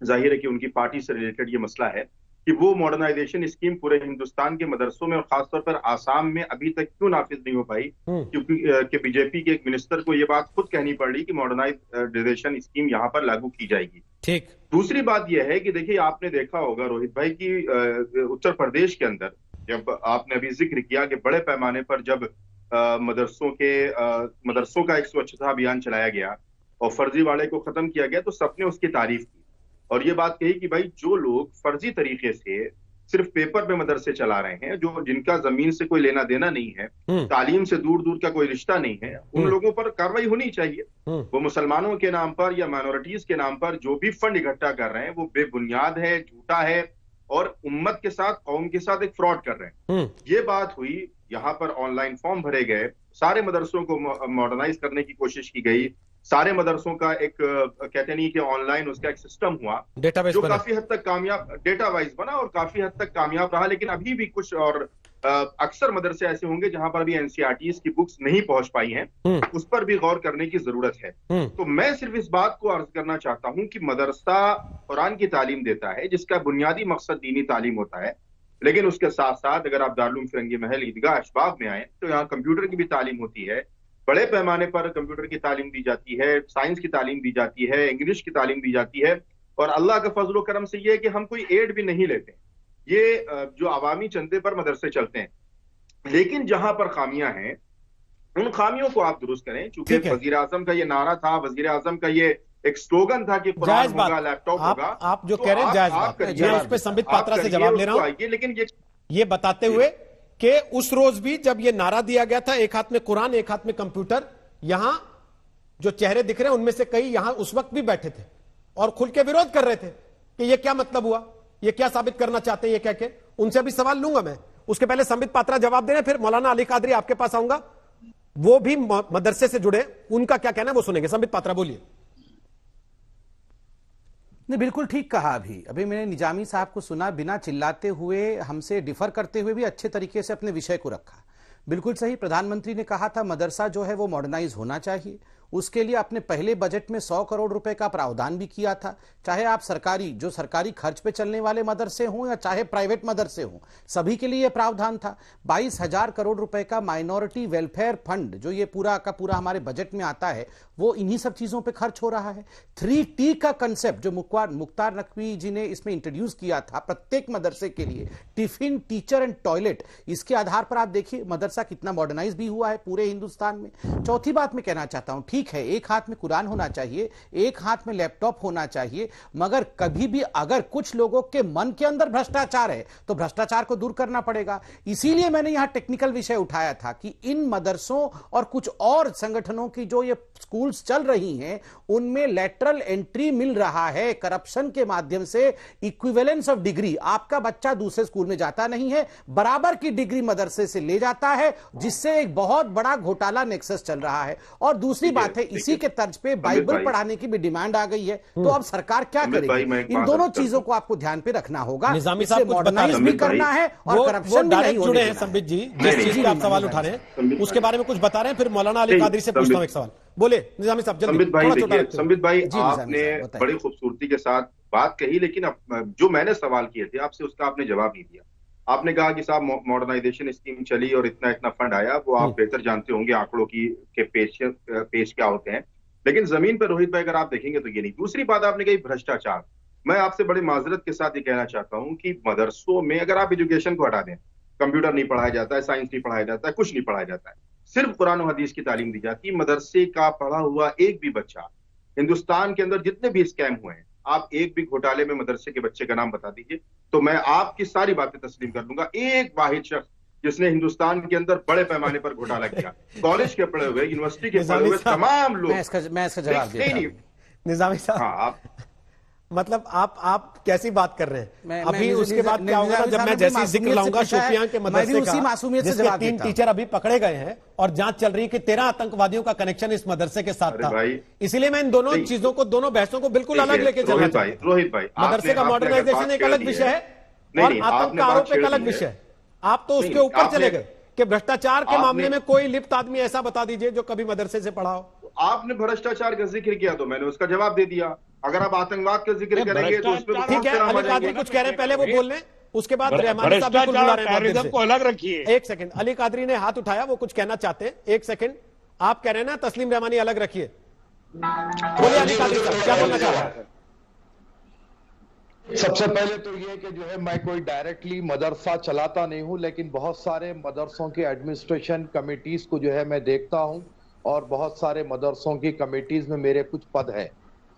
जाहिर है कि उनकी पार्टी से रिलेटेड ये मसला है कि वो मॉडर्नाइजेशन स्कीम पूरे हिंदुस्तान के मदरसों में और खासतौर पर आसाम में अभी तक क्यों नाफिज नहीं हो पाई, क्योंकि बीजेपी के एक मिनिस्टर को ये बात खुद कहनी पड़ रही कि मॉडर्नाइजेशन स्कीम यहाँ पर लागू की जाएगी। ठीक। दूसरी बात यह है कि देखिए, आपने देखा होगा रोहित भाई कि उत्तर प्रदेश के अंदर, जब आपने अभी जिक्र किया कि बड़े पैमाने पर जब मदरसों का एक स्वच्छता अभियान चलाया गया और फर्जीवाड़े को खत्म किया गया, तो सबने उसकी तारीफ की और ये बात कही कि भाई जो लोग फर्जी तरीके से सिर्फ पेपर पे मदरसे चला रहे हैं, जो जिनका जमीन से कोई लेना देना नहीं है, तालीम से दूर दूर का कोई रिश्ता नहीं है, उन लोगों पर कार्रवाई होनी चाहिए। वो मुसलमानों के नाम पर या माइनॉरिटीज के नाम पर जो भी फंड इकट्ठा कर रहे हैं वो बेबुनियाद है, झूठा है और उम्मत के साथ, कौम के साथ एक फ्रॉड कर रहे हैं। ये बात हुई, यहाँ पर ऑनलाइन फॉर्म भरे गए, सारे मदरसों को मॉडर्नाइज करने की कोशिश की गई, सारे मदरसों का एक कहते नहीं कि ऑनलाइन उसका एक सिस्टम हुआ डेटाबेस जो बना, काफी हद तक कामयाब, डेटा वाइज बना और काफी हद तक कामयाब रहा। लेकिन अभी भी कुछ और अक्सर मदरसे ऐसे होंगे जहां पर भी एनसीईआरटी की बुक्स नहीं पहुंच पाई हैं, उस पर भी गौर करने की जरूरत है। तो मैं सिर्फ इस बात को अर्ज करना चाहता हूं कि मदरसा कुरान की तालीम देता है जिसका बुनियादी मकसद दीनी तालीम होता है, लेकिन उसके साथ साथ अगर आप दारुल उलूम फिरंगी महल ईदगाह अशबाब में आए तो यहाँ कंप्यूटर की भी तालीम होती है, बड़े पैमाने पर कंप्यूटर की तालीम दी जाती है, साइंस की तालीम दी जाती है, इंग्लिश की तालीम दी जाती है। और अल्लाह का फजल व करम से ये है कि हम कोई एड भी नहीं लेते, ये जो अवामी चंदे पर मदरसे चलते हैं। लेकिन जहां पर खामियां हैं उन खामियों को आप दुरुस्त करें। चूंकि वजीर आजम का ये नारा था, वजीर आजम का ये एक स्लोगन था कि कुरान होगा, लैपटॉप होगा, आप जो कह रहे हैं जायज बात, मैं उस पर संबित पात्रा से जवाब ले रहा हूं, लेकिन ये बताते हुए कि उस रोज भी जब ये नारा दिया गया था, एक हाथ में कुरान एक हाथ में कंप्यूटर, यहां जो चेहरे दिख रहे हैं उनमें से कई यहां उस वक्त भी बैठे थे और खुल के विरोध कर रहे थे कि ये क्या मतलब हुआ, ये क्या साबित करना चाहते हैं ये कह के। उनसे भी सवाल लूंगा मैं, उसके पहले संबित पात्रा जवाब दे रहे हैं, फिर मौलाना अली कादरी आपके पास आऊंगा, वो भी मदरसे से जुड़े, उनका क्या कहना है वो सुनेंगे। संबित पात्रा बोलिए। नहीं, बिल्कुल ठीक कहा। अभी मैंने निजामी साहब को सुना, बिना चिल्लाते हुए, हमसे डिफर करते हुए भी अच्छे तरीके से अपने विषय को रखा। बिल्कुल सही, प्रधानमंत्री ने कहा था मदरसा जो है वो मॉडर्नाइज होना चाहिए, उसके लिए अपने पहले बजट में 100 करोड़ रुपए का प्रावधान भी किया था। चाहे आप सरकारी खर्च पे चलने वाले मदरसे हों या चाहे प्राइवेट मदरसे हों, सभी के लिए प्रावधान था। 22,000 करोड़ रुपए का माइनॉरिटी वेलफेयर फंड जो ये पूरा का पूरा हमारे बजट में आता है वो इन्हीं सब चीजों पे खर्च हो रहा है। 3T का कंसेप्ट जो मुख्तार नकवी जी ने इसमें इंट्रोड्यूस किया था प्रत्येक मदरसे के लिए, टिफिन, टीचर एंड टॉयलेट, इसके आधार पर आप देखिए मदरसा कितना मॉडर्नाइज भी हुआ है पूरे हिंदुस्तान में। चौथी बात मैं कहना चाहता हूं, ठीक है एक हाथ में कुरान होना चाहिए, एक हाथ में लैपटॉप होना चाहिए, मगर कभी भी अगर कुछ लोगों के मन के अंदर भ्रष्टाचार है तो भ्रष्टाचार को दूर करना पड़ेगा। इसीलिए मैंने यहां टेक्निकल विषय उठाया था कि इन मदरसों और कुछ और संगठनों की जो ये स्कूल्स चल रही हैं उनमें लेटरल एंट्री मिल रहा है करप्शन के माध्यम से, इक्विवेलेंस ऑफ डिग्री। आपका बच्चा दूसरे स्कूल में जाता नहीं है, बराबर की डिग्री मदरसे से ले जाता है, जिससे एक बहुत बड़ा घोटाला नेक्सस चल रहा है। और दूरी बात है, इसी के तर्ज पे बाइबल पढ़ाने की भी डिमांड आ गई है, तो अब सरकार क्या करेगी? इन दोनों चीजों को आपको ध्यान पे रखना होगा। निजामी साहब मॉडर्नाइज भी करना है और करप्शन भी नहीं होने देना है। संबित जी, जिस चीज पे आप सवाल उठा रहे हैं उसके बारे में कुछ बता रहे हैं, फिर मौलाना अली कादरी से पूछता हूं एक सवाल। बोले निजामी साहब जल्दी। संबित भाई आपने बड़ी खूबसूरती के साथ बात कही, लेकिन जो मैंने सवाल किए थे आपसे उसका आपने जवाब नहीं दिया। आपने कहा कि साहब मॉडर्नाइजेशन स्कीम चली और इतना इतना फंड आया, वो आप बेहतर जानते होंगे आंकड़ों के पेश क्या होते हैं, लेकिन जमीन पर रोहित भाई अगर आप देखेंगे तो ये नहीं। दूसरी बात आपने कही भ्रष्टाचार। मैं आपसे बड़ी माजरत के साथ ये कहना चाहता हूं कि मदरसों में अगर आप एजुकेशन को हटा दें, कंप्यूटर नहीं पढ़ाया जाता है, साइंस नहीं पढ़ाया जाता है, कुछ नहीं पढ़ाया जाता है, सिर्फ कुरान और हदीस की तालीम दी जाती है। मदरसे का पढ़ा हुआ एक भी बच्चा, हिंदुस्तान के अंदर जितने भी स्कैम हुए हैं, आप एक भी घोटाले में मदरसे के बच्चे का नाम बता दीजिए तो मैं आपकी सारी बातें तस्लीम कर लूंगा। एक वाहिद शख्स जिसने हिंदुस्तान के अंदर बड़े पैमाने पर घोटाला किया, कॉलेज के पढ़े हुए, यूनिवर्सिटी के पढ़े हुए तमाम लोग। मैं इसका जवाब देता हूं। निजामी साहब, आप मतलब आप कैसी बात कर रहे हैं? अभी उसके बाद क्या होगा जब मैं जैसी जिक्र लाऊंगा शोपियां के मदरसे का, जिसके 3 टीचर अभी पकड़े गए हैं और जांच चल रही है कि 13 आतंकवादियों का कनेक्शन इस मदरसे के साथ था। इसीलिए मैं इन दोनों चीजों को, दोनों बहसों को बिल्कुल अलग लेके चल रहा हूं। रोहित भाई, मदरसे का मॉडर्नाइजेशन एक अलग विषय है और आतंक का आरोप एक अलग विषय है। आप तो उसके ऊपर चले गए कि भ्रष्टाचार के मामले में कोई लिप्त आदमी ऐसा बता दीजिए जो कभी मदरसे से पढ़ा हो। आपने भ्रष्टाचार का जिक्र किया तो मैंने उसका जवाब दे दिया। अगर आप आतंकवाद का जिक्र करेंगे तो उस पर ठीक है। अली कादरी कुछ कह रहे हैं, पहले वो बोल लें, उसके बाद रहमानी साहब भी बुला रहे हैं को अलग रखिए। एक सेकंड, अली कादरी ने हाथ उठाया, वो कुछ कहना चाहते हैं। एक सेकंड, आप कह रहे हैं ना तस्लीम रहमानी अलग रखिए, बोलिए अली कादरी साहब क्या बोलना चाह रहे हैं? सबसे पहले तो ये कि जो है मैं कोई डायरेक्टली मदरसा चलाता नहीं हूं, लेकिन बहुत सारे मदरसों के एडमिनिस्ट्रेशन कमेटीज को जो है मैं देखता हूं और बहुत सारे मदरसों की कमेटीज में मेरे कुछ पद हैं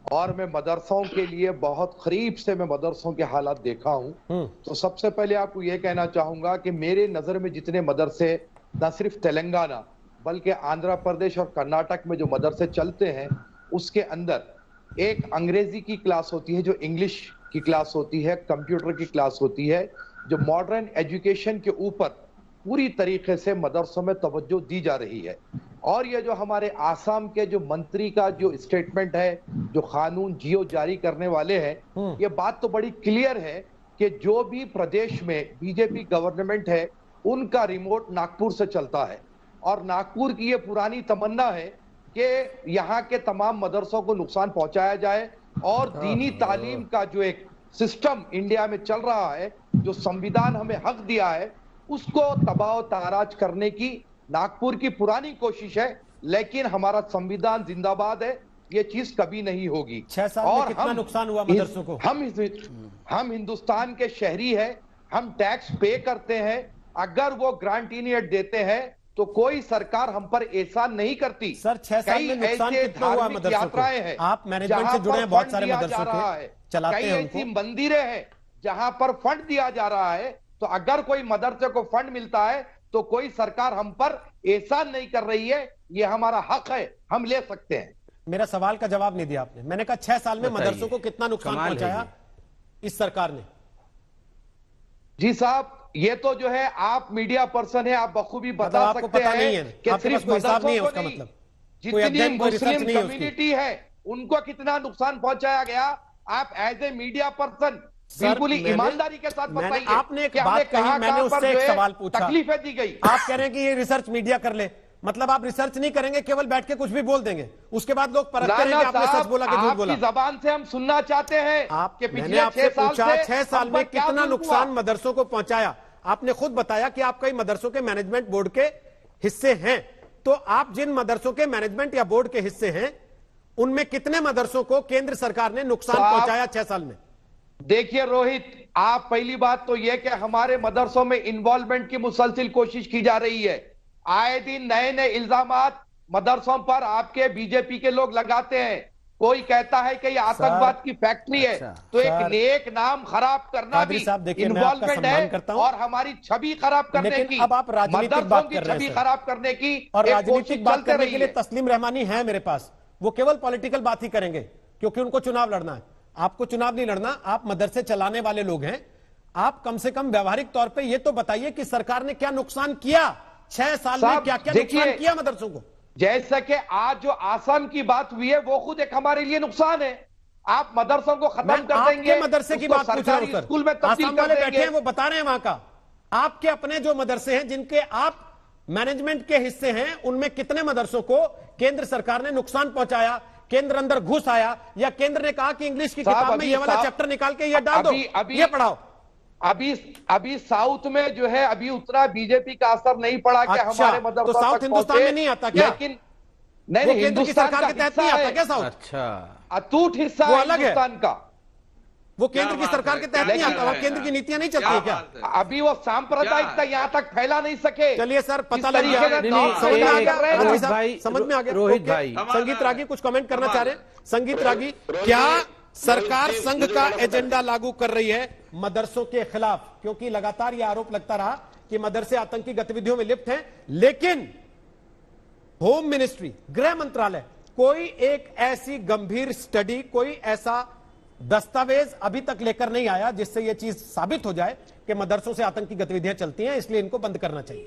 और मैं मदरसों के लिए बहुत करीब से मैं मदरसों के हालात देखा हूं। तो सबसे पहले आपको यह कहना चाहूंगा कि मेरे नजर में जितने मदरसे न सिर्फ तेलंगाना बल्कि आंध्र प्रदेश और कर्नाटक में जो मदरसे चलते हैं उसके अंदर एक अंग्रेजी की क्लास होती है, जो इंग्लिश की क्लास होती है, कंप्यूटर की क्लास होती है, जो मॉडर्न एजुकेशन के ऊपर पूरी तरीके से मदरसों में तवज्जो दी जा रही है। और ये जो हमारे आसाम के जो मंत्री का जो स्टेटमेंट है, जो कानून जियो जारी करने वाले हैं, ये बात तो बड़ी क्लियर है कि जो भी प्रदेश में बीजेपी गवर्नमेंट है उनका रिमोट नागपुर से चलता है। और नागपुर की ये पुरानी तमन्ना है कि यहाँ के तमाम मदरसों को नुकसान पहुंचाया जाए और दीनी तालीम का जो एक सिस्टम इंडिया में चल रहा है, जो संविधान हमें हक दिया है, उसको तबाह ताराज करने की नागपुर की पुरानी कोशिश है। लेकिन हमारा संविधान जिंदाबाद है, ये चीज कभी नहीं होगी। 6 साल में कितना नुकसान हुआ मदरसों को? हम हिंदुस्तान के शहरी हैं, हम टैक्स पे करते हैं। अगर वो ग्रांटीनियत देते हैं तो कोई सरकार हम पर एहसान नहीं करती। सर 6 साल में नुकसान कितना हुआ मदरसों को? हैं, आप मैनेजमेंट से जुड़े हैं, बहुत सारे मदरसों के चलाते हैं उनको। ऐसी मंदिरें हैं जहां पर फंड दिया जा रहा है, तो अगर कोई मदरसे को फंड मिलता है तो कोई सरकार हम पर एहसान नहीं कर रही है, ये हमारा हक है, हम ले सकते हैं। मेरा सवाल का जवाब नहीं दिया आपने। मैंने कहा 6 साल में मदरसों को कितना नुकसान पहुंचाया इस सरकार ने? जी साहब, ये तो जो है आप मीडिया पर्सन है, आप बखूबी बता आपको सकते पता हैं नहीं है कि सिर्फ हिसाब नहीं है उसका मतलब। जितनी मुस्लिम कम्युनिटी है उनको कितना नुकसान पहुंचाया गया, आप एज ए मीडिया पर्सन बिल्कुल ही ईमानदारी के साथ बताइए। आपने एक बात कही, मैंने उससे एक सवाल पूछा, तकलीफें दी गई। आप कह रहे हैं कि ये रिसर्च मीडिया कर ले, मतलब आप रिसर्च नहीं करेंगे, केवल बैठ के कुछ भी बोल देंगे, उसके बाद लोग परखते हैं कि आपने सच बोला कि झूठ बोला। आपकी जबान से हम सुनना चाहते हैं कि मैंने आपसे पूछा 6 साल में कितना नुकसान मदरसों को पहुंचाया। आपने खुद बताया कि आप कई मदरसों के मैनेजमेंट बोर्ड के हिस्से हैं, तो आप जिन मदरसों के मैनेजमेंट या बोर्ड के हिस्से हैं उनमें कितने मदरसों को केंद्र सरकार ने नुकसान पहुंचाया 6 साल में? देखिए रोहित, आप पहली बात तो यह कि हमारे मदरसों में इन्वॉल्वमेंट की मुसलसिल कोशिश की जा रही है। आए दिन नए नए इल्जामात मदरसों पर आपके बीजेपी के लोग लगाते हैं। कोई कहता है कि ये आतंकवाद की फैक्ट्री है, तो एक नेक नाम खराब करना भी इन्वॉल्वमेंट है और हमारी छवि खराब करने की, अब आप राजनीतिक बात कर रहे हैं, छवि खराब करने की और राजनीतिक बात करने के लिए तस्लीम रहमानी है मेरे पास, वो केवल पॉलिटिकल बात ही करेंगे क्योंकि उनको चुनाव लड़ना है। आपको चुनाव नहीं लड़ना, आप मदरसे चलाने वाले लोग हैं। आप कम से कम व्यवहारिक तौर पे ये तो बताइए कि सरकार ने क्या नुकसान किया 6 साल में, क्या क्या नुकसान किया मदरसों को? जैसा कि आज जो आसाम की बात हुई है वो खुद एक हमारे लिए नुकसान है। आप मदरसों को खत्म कर देंगे, मदरसे की बात पूछ रहा हूं सर, स्कूल में तब्दील आसाम वाले बैठे हैं वो बता रहे हैं वहां का। आपके अपने जो मदरसे हैं जिनके आप मैनेजमेंट के हिस्से हैं, उनमें कितने मदरसों को केंद्र सरकार ने नुकसान पहुंचाया? केंद्र अंदर घुस आया या केंद्र ने कहा कि इंग्लिश की किताब में ये वाला चैप्टर निकाल के ये डाल दो, ये पढ़ाओ? अभी साउथ में जो है अभी उतना बीजेपी का असर नहीं पड़ा कि हमारे मदरसा तो साउथ हिंदुस्तान में नहीं आता क्या? लेकिन नहीं, केंद्र की सरकार के तहत नहीं आता क्या साउथ? अच्छा, अटूट हिस्सा है हिंदुस्तान का, वो केंद्र की सरकार के तहत नहीं आता, वहां केंद्र की नीतियां नहीं चलती क्या? अभी वो सांप्रदायिकता यहाँ तक फैला नहीं सके। चलिए सर, पता लग गया, समझ में आ गया। रोहित भाई, संगीत रागी कुछ कमेंट करना चाह रहे हैं? संगीत रागी, क्या सरकार संघ का एजेंडा लागू कर रही है मदरसों के खिलाफ? क्योंकि लगातार यह आरोप लगता रहा कि मदरसे आतंकी गतिविधियों में लिप्त हैं, लेकिन होम मिनिस्ट्री, गृह मंत्रालय कोई एक ऐसी गंभीर स्टडी, कोई ऐसा दस्तावेज अभी तक लेकर नहीं आया जिससे यह चीज साबित हो जाए कि मदरसों से आतंकी गतिविधियां चलती हैं, इसलिए इनको बंद करना चाहिए।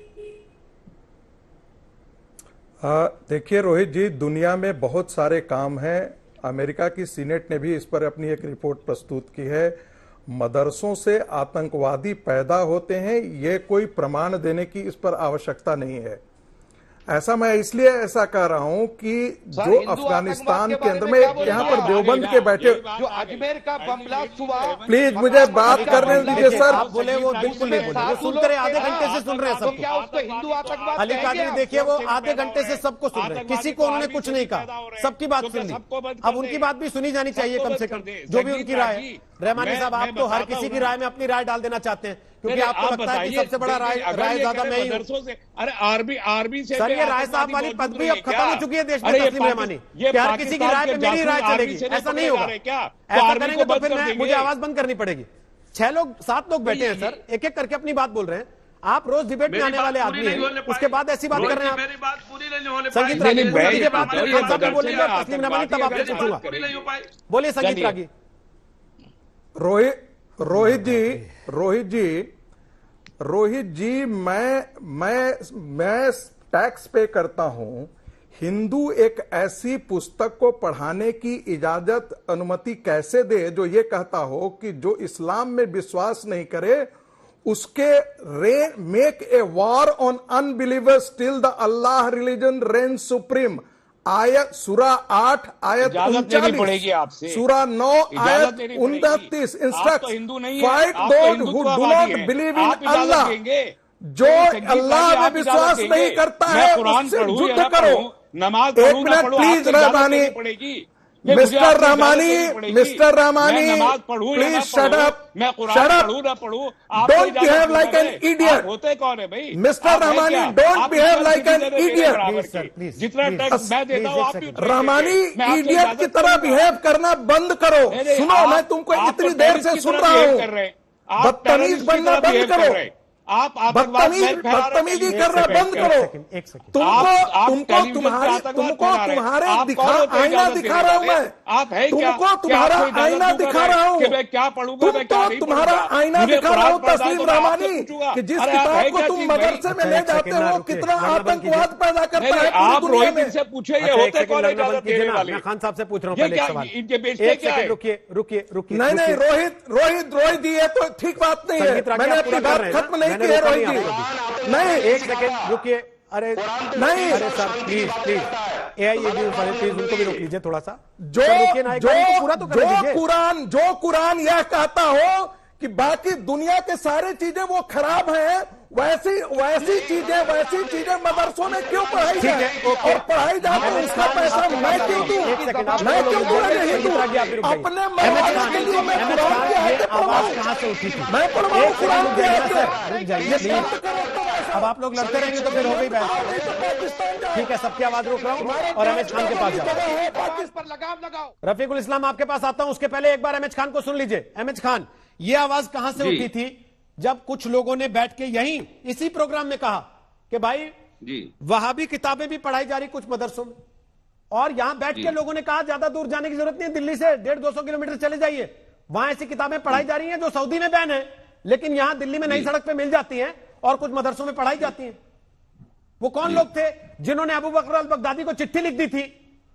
देखिए रोहित जी, दुनिया में बहुत सारे काम हैं। अमेरिका की सीनेट ने भी इस पर अपनी एक रिपोर्ट प्रस्तुत की है। मदरसों से आतंकवादी पैदा होते हैं, ये कोई प्रमाण देने की इस पर आवश्यकता नहीं है। ऐसा मैं इसलिए ऐसा कह रहा हूं कि जो अफगानिस्तान के अंदर में यहाँ पर देवबंद के बैठे, जो अजमेर का बम ब्लास्ट हुआ, प्लीज मुझे बात करने दीजिए सर। आप बोले वो बिल्कुल नहीं बोले, वो सुनते रहे, आधे घंटे से सुन रहे हैं सबको। क्या उसको हिंदू आतंकवाद? अली कादरी देखिए, वो आधे घंटे से सबको सुन रहे हैं, किसी को उन्होंने कुछ नहीं कहा, सबकी बात सुन ली। अब उनकी बात भी सुनी जानी चाहिए कम से कम, जो भी उनकी राय है। रहमानी साहब, आप तो हर किसी की राय में अपनी राय डाल देना चाहते हैं, क्योंकि आपको लगता है कि सबसे बड़ा राय ज्यादा मैं ही हूं। अरे आरबी से सर, ये राय साहब वाली पद भी अब खत्म हो चुकी है देश में, तस्लीम रहमानी। हर किसी की राय पे मेरी राय चलेगी, ऐसा नहीं होगा। ऐसा करेंगे तो फिर मुझे आवाज बंद करनी पड़ेगी। 6 लोग 7 लोग बैठे हैं सर, एक एक करके अपनी बात बोल रहे हैं। आप रोज डिबेट में आने वाले आदमी हैं, उसके बाद ऐसी बात कर रहे हैं आप। मेरी बात पूरी नहीं होने संगीत रागी बोलेंगे, तस्लीम रहमानी तब आपसे पूछूंगा। बोलिए संगीत रागी। रोहित जी, रोहित जी, मैं टैक्स पे करता हूं। हिंदू एक ऐसी पुस्तक को पढ़ाने की इजाजत, अनुमति कैसे दे जो ये कहता हो कि जो इस्लाम में विश्वास नहीं करे उसके make a war on unbelievers till the Allah religion reign supreme. आयत सूरा 8 आयत 39, सूरा 9 आयत 29 instruct fight those who do not believe in Allah. जो अल्लाह में विश्वास नहीं करता है उससे युद्ध करो। नमाज एक minute please Rahmani, mister Rahmani please shut up, don't behave like an idiot. होते कौन है भाई? Mister Rahmani, don't behave like an idiot. जितना टैक्स मैं देता हूँ आप भी रहमानी, इडियट की तरह बिहेव करना बंद करो। सुनो, मैं तुमको इतनी देर से सुन रहा हूँ। बदतमीज बनना बंद करो। आप बदतमीजी करना बंद करो। तुमको तुम्हारे आईना दिखा रहा हूं मैं। तुमको तुम्हारा आईना दिखा रहा हूं। क्या पढ़ूंगा? तुमको तुम्हारा आईना दिखा रहा हूं तस्लीम रहमानी, कि जिस किताब को तुम मदरसे में ले जाते हो कितना आतंकवाद पैदा करता है। आप रोहित से पूछे ये होते कौन है इजाजत देने वाले? मैं खान साहब से पूछ रहा हूँ पहले एक सवाल। इनके बेचते क्या है? रुकिए। नहीं, रोहित जी, ये तो ठीक बात नहीं है। मैंने अपनी बात खत्म नहीं की है रोहित जी। नहीं, एक सेकंड रुकिए। अरे नहीं, अरे सर प्लीज एआईएबी वाले प्लीज उनको भी रोक लीजिए थोड़ा सा। जो कुरान यह कहता हो कि बाकी दुनिया के सारे चीजें वो खराब हैं, वैसी चीजें मदरसों में क्यों पढ़ाई जाए? और पढ़ाई जाए तो उसका पैसा मैं क्यों दूं? मैं क्यों दूं? अपने मदरसे के लिए मैं कुरान की आयतें पढ़वाऊं। कहां से उठी थी? मैं पढ़वाऊं कुरान की आयतें। अब आप लोग लड़ते रहेंगे तो फिर हो गई बात। ठीक है, सबकी आवाज रोक रहा हूं और अहमद खान के पास जाओ। रफीकुल इस्लाम आपके पास आता हूं, उसके पहले एक बार अहमद खान को सुन लीजिए। अहमद खान, ये आवाज कहां से उठी थी जब कुछ लोगों ने बैठ के यहीं इसी प्रोग्राम में कहा कि भाई वहाबी किताबें भी पढ़ाई जा रही कुछ मदरसों में, और यहां बैठ के लोगों ने कहा ज्यादा दूर जाने की जरूरत नहीं है, दिल्ली से 150-200 किलोमीटर चले जाइए, वहां ऐसी किताबें पढ़ाई जा रही हैं जो सऊदी में बैन है, लेकिन यहां दिल्ली में नई सड़क पे मिल जाती हैं और कुछ मदरसों में पढ़ाई जाती हैं। वो कौन लोग थे जिन्होंने अबू बकर अल बगदादी को चिट्ठी लिख दी थी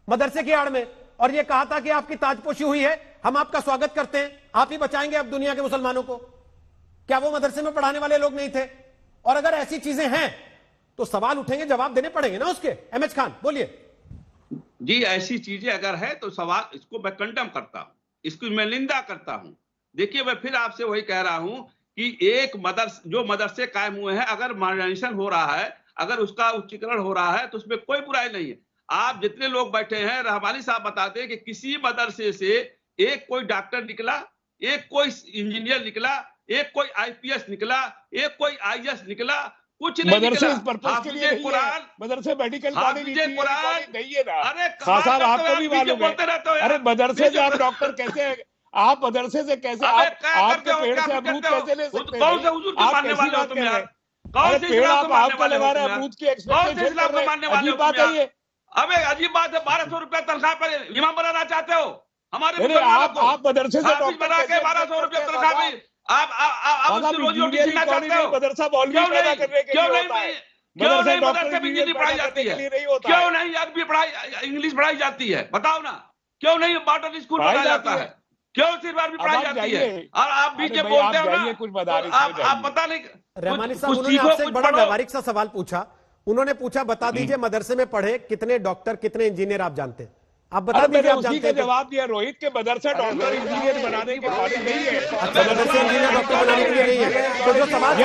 मदरसे की आड़ में और यह कहा था कि आपकी ताजपोशी हुई है, हम आपका स्वागत करते हैं, आप ही बचाएंगे अब दुनिया के मुसलमानों को? क्या वो मदरसे में पढ़ाने वाले लोग नहीं थे? और अगर ऐसी चीजें हैं तो सवाल उठेंगे, जवाब देने पड़ेंगे ना उसके। अहमद खान बोलिए। जी, ऐसी चीजें अगर है तो सवाल, इसको मैं कंडम करता हूं, इसको मैं निंदा करता हूं। देखिए, मैं फिर आपसे वही कह रहा हूं कि एक जो मदरसे कायम हुए हैं, अगर मॉडर्नाइजेशन हो रहा है, अगर उसका उच्चीकरण हो रहा है तो उसमें कोई बुराई नहीं है। आप जितने लोग बैठे हैं, रहमानी साहब बताते हैं कि किसी मदरसे से एक कोई डॉक्टर निकला, एक कोई इंजीनियर निकला, एक कोई आईपीएस निकला, एक कोई आईएएस निकला, कुछ नहीं मदरसे निकला। इस पर्पस के लिए कुरान, मदरसे मेडिकल कुरान, नहीं है ना। अरे साहब आपको भी मालूम है। अरे मदरसे से आप डॉक्टर कैसे, आप मदरसे से कैसे, आपके पेड़ से अमरूद कैसे ले सकते हैं? कौन से हुजूर के मानने वाले हो तुम यार? कौन से पेड़ इस्लाम को मानने आपका वाले लगा हो रहे तुम? अमरूद की कौन से इस्लाम को मानने वाले हो बात तुम है ये? यार? अबे अजीब बात है, 1200 रुपया तनख्वाह पर इमाम बनाना चाहते हो हमारे? आप मदरसे से बना के 1200 रुपया तनख्वाह पर आप उसकी रोजी रोटी छीनना चाहते हो? मदरसा मौलवी पैदा करने के लिए होता है। क्यों नहीं मदरसे में इंजीनियरिंग पढ़ाई जाती है? क्यों नहीं अरबी पढ़ाई, इंग्लिश पढ़ाई जाती है? बताओ ना, क्यों नहीं मॉडर्न स्कूल पढ़ाया जाता है? क्यों सिर्फ अरबी पढ़ाई जाती है? और आप बीच में बोलते हो ना, कुछ आप पता नहीं। रहमानी साहब, उन्होंने आपसे एक बड़ा व्यावहारिक सा सवाल पूछा। उन्होंने पूछा, बता दीजिए मदरसे में पढ़े कितने डॉक्टर, कितने इंजीनियर आप जानते हैं? आप बता दीजिए। आप जानते हैं? जवाब दिया रोहित के मदरसा डॉक्टर इंजीनियर बनाने के बारे में नहीं है। मदरसे इंजीनियर डॉक्टर बनाने के लिए नहीं है। तो जो सवाल ने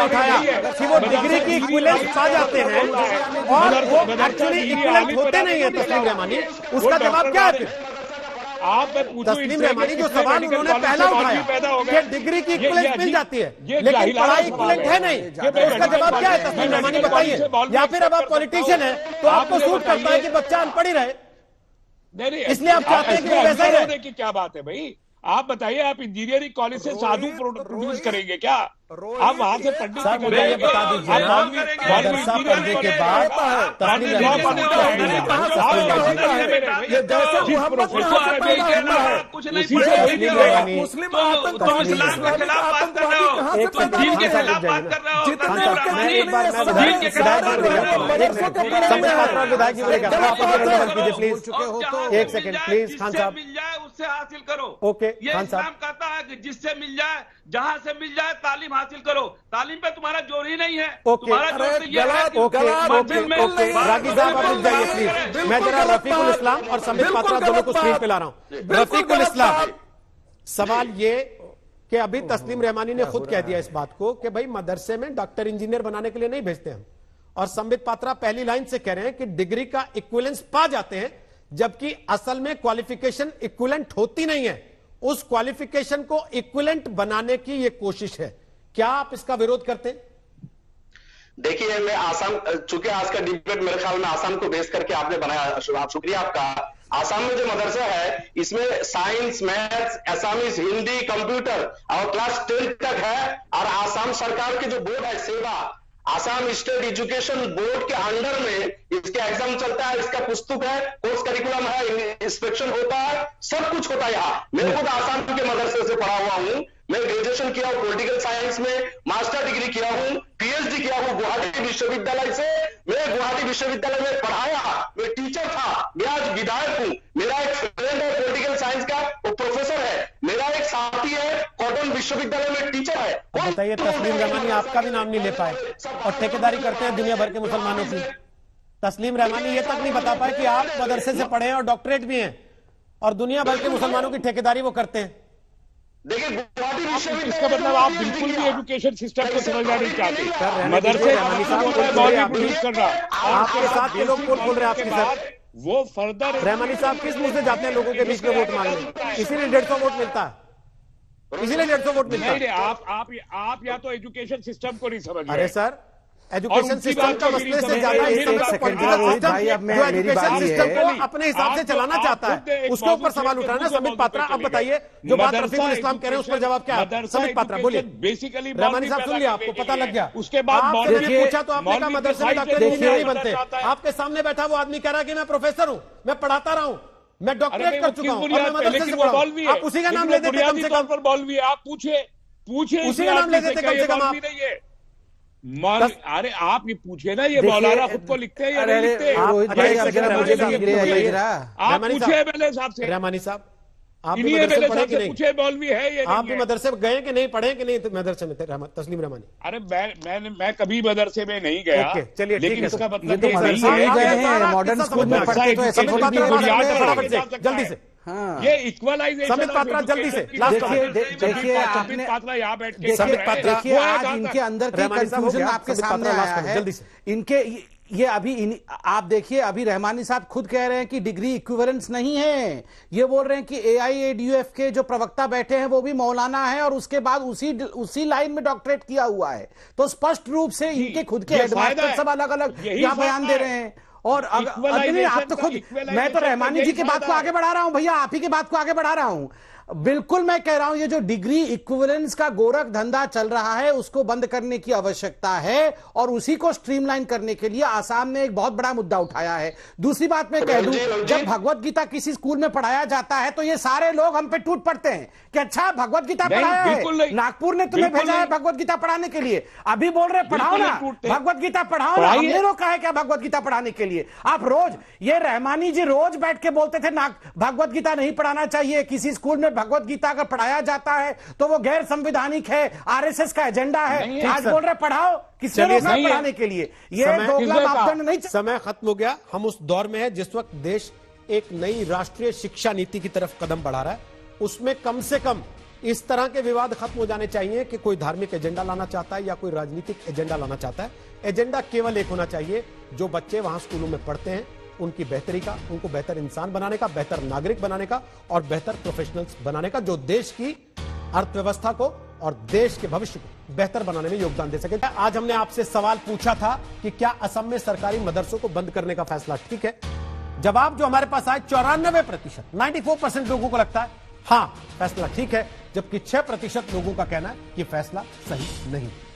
उठाया कि वो डिग्री की इक्विवेलेंस पा जाते हैं और वो एक्चुअली इक्विवेलेंट होते नहीं है तस्लीम रहमानी, उसका जवाब क्या है? आप तस्लीम रहमानी, जो सवाल उन्होंने पहला उठाया कि डिग्री की इक्विवेलेंस मिल जाती है लेकिन पढ़ाई इक्विवेलेंट है नहीं, तो उसका जवाब क्या है तस्लीम रहमानी बताइए? या फिर अब आप पॉलिटिशियन है तो आपको सूट करता है कि बच्चा अनपढ़ ही रहे, इसलिए आप चाहते हैं कि वो वैसा ही रहे? की क्या बात है भाई? आप बताइए, आप इंजीनियरिंग कॉलेज से साधु प्रोड्यूस करेंगे क्या? आप वहां से पंडित सर मुझे ये बता दीजिए ना, मदरसा पढ़ने के बाद एक सेकंड प्लीज खान साहब, उससे हासिल करो। ओके ये इस्लाम कहता है कि जिससे मिल जाए, जहां से मिल जाए तालीम हासिल करो। तालीम पे तुम्हारा जोर ही नहीं है। तुम्हारा जोर तो ये है कि रागी साहब आप रुक जाइए प्लीज। मैं जरा रफीकुल इस्लाम और संबित पात्रा दोनों को स्क्रीन पे ला रहा हूं। रफीकुल इस्लाम, सवाल ये कि अभी तस्लीम रहमानी ने खुद कह दिया इस बात को कि भाई मदरसे में डॉक्टर इंजीनियर बनाने के लिए नहीं भेजते हम, और संबित पात्रा पहली लाइन से कह रहे हैं कि डिग्री का इक्विवेलेंस पा जाते हैं, जबकि असल में क्वालिफिकेशन इक्विवेलेंट होती नहीं है। उस क्वालिफिकेशन को इक्विवेलेंट बनाने की यह कोशिश है। क्या आप इसका विरोध करते हैं? देखिए, मैं आसाम, चूंकि आज का डिबेट मेरे ख्याल में आसाम को बेस करके आपने बनाया, शुक्रिया आपका। आसाम में जो मदरसा है इसमें science, maths, Assamese, Hindi, computer और क्लास 10 तक है। और आसाम सरकार की जो बोर्ड है सेवा, आसाम स्टेट एजुकेशन बोर्ड के अंडर में इसके एग्जाम चलता है, इसका पुस्तक है, कोर्स करिकुलम है, इंस्पेक्शन होता है, सब कुछ होता है यहाँ। मैं खुद आसाम के मदरसे से पढ़ा हुआ हूँ। मैं ग्रेजुएशन किया हूँ पॉलिटिकल साइंस में, मास्टर डिग्री किया हूँ, पीएचडी किया हूँ गुवाहाटी विश्वविद्यालय से। मैं गुवाहाटी विश्वविद्यालय में पढ़ाया, मैं टीचर था, मैं आज विधायक हूँ। मेरा एक फ्रेंड है पॉलिटिकल साइंस का, वो प्रोफेसर है। मेरा एक साथी है कॉटन विश्वविद्यालय में टीचर है। बताइए, तस्लीम रहमानी आपका भी नाम नहीं ले पाए और ठेकेदारी करते हैं दुनिया भर के मुसलमानों की। तस्लीम रहमानी ये तक नहीं बता पाए कि आप मदरसे से पढ़े हैं और डॉक्टरेट भी हैं, और दुनिया भर के मुसलमानों की ठेकेदारी वो करते हैं। देखिए, गुवाहाटी विश्वविद्यालय, इसका मतलब आप बिल्कुल भी एजुकेशन सिस्टम को समझना नहीं चाहते। मदरसे प्रोड्यूस कर रहा, आपके साथ के लोग बोल रहे हैं आपके साथ, वो फर्दर रहमानी साहब किस मुंह से जाते हैं लोगों के बीच में वोट मांगने? इसीलिए 150 वोट मिलता है, इसीलिए 150 वोट मिलता है। आप या तो एजुकेशन सिस्टम को नहीं समझ रहे। अरे सर, एजुकेशन सिस्टम का मसले से ज्यादा एजुकेशन सिस्टम को अपने हिसाब से चलाना चाहता है, उसके ऊपर सवाल उठा रहा है संबित पात्रा। अब बताइए, जो बात रफीकुल इस्लाम कह रहे हैं उस पर जवाब क्या है? संबित पात्रा बोलिए। बेसिकली रहमानी साहब सुन लिया, आपको पता लग गया। उसके बाद आपने पूछा तो आपने कहा मदरसे में डॉक्टर इंजीनियर नहीं बनते। आपके सामने बैठा वो आदमी कह रहा है कि मैं प्रोफेसर हूं, मैं पढ़ाता रहा हूं, मैं डॉक्टरेट कर चुका हूं, मैं मदरसे से पढ़ा हूं। आप उसी का नाम ले देते कम से कम। बॉल्वी आप पूछे उसी का नाम ले देते कम से कम आप। अरे आप ये पूछे ना, ये मौलाना खुद को लिखते हैं या नहीं लिखते? आप पूछे एमएलए साहब से, रहमानी साहब आप भी मदरसे पढ़े कि नहीं? पूछे मौलवी है ये, आप भी मदरसे गए कि नहीं, पढ़े कि नहीं मदरसे में तस्लीम रहमानी? अरे मैं कभी मदरसे में नहीं गया। चलिए, लेकिन इसका मतलब मॉडर्न स्कूल में पढ़ते तो जल्दी से ये इक्वलाइजेशन। संबित पात्रा जल्दी से देखिए, आपने पात्रा यहाँ बैठ के देखिए आज इनके अंदर के कंफ्यूजन आपके सामने आया है। जल्दी से इनके ये अभी आप देखिए, अभी रहमानी साहब खुद कह रहे हैं कि डिग्री इक्विवेलेंस नहीं है। ये बोल रहे हैं कि AIADUF के जो प्रवक्ता बैठे हैं वो भी मौलाना है और उसके बाद उसी लाइन में डॉक्टरेट किया हुआ है। तो स्पष्ट रूप से इनके खुद के हेडमास्टर सब अलग अलग यहाँ बयान दे रहे हैं। और आप तो खुद, मैं तो रहमानी जी की बात को आगे बढ़ा रहा हूं भैया, आप ही की बात को आगे बढ़ा रहा हूं। बिल्कुल मैं कह रहा हूं, ये जो डिग्री इक्विवेलेंस का गोरख धंधा चल रहा है उसको बंद करने की आवश्यकता है, और उसी को स्ट्रीमलाइन करने के लिए आसाम ने एक बहुत बड़ा मुद्दा उठाया है। दूसरी बात मैं कह दूं, जब भगवत गीता किसी स्कूल में पढ़ाया जाता है तो ये सारे लोग हम पे टूट पड़ते हैं कि अच्छा भगवत गीता पढ़ाया है, नागपुर ने तुम्हें भेजा है भगवत गीता पढ़ाने के लिए, अभी बोल रहे पढ़ाओ ना भगवत गीता, पढ़ाओ ना। हमने रोका है क्या भगवत गीता पढ़ाने के लिए? आप रोज, ये रहमानी जी रोज बैठ के बोलते थे भगवत गीता नहीं पढ़ाना चाहिए, किसी स्कूल में भगवत गीता अगर पढ़ाया जाता है तो वो गैर संवैधानिक है, आरएसएस का एजेंडा है। आज बोल रहे पढ़ाओ, किसने रोका पढ़ाने के लिए? ये दोगला मापदंड नहीं। समय खत्म हो गया। हम उस दौर में है जिस वक्त देश एक नई राष्ट्रीय शिक्षा नीति की तरफ कदम बढ़ा रहा है। उसमें कम से कम इस तरह के विवाद खत्म हो जाने चाहिए कि कोई धार्मिक एजेंडा लाना चाहता है या कोई राजनीतिक एजेंडा लाना चाहता है। एजेंडा केवल एक होना चाहिए, जो बच्चे वहां स्कूलों में पढ़ते हैं उनकी बेहतरी का, उनको बेहतर इंसान बनाने का, बेहतर नागरिक बनाने का और बेहतर प्रोफेशनल्स बनाने का, जो देश की अर्थव्यवस्था को और देश के भविष्य को बेहतर बनाने में योगदान दे सके। आज हमने आपसे सवाल पूछा था कि क्या असम में सरकारी मदरसों को बंद करने का फैसला ठीक है? जवाब जो हमारे पास आए 94%, 94% लोगों को लगता है हाँ फैसला ठीक है, जबकि 6% लोगों का कहना है कि फैसला सही नहीं।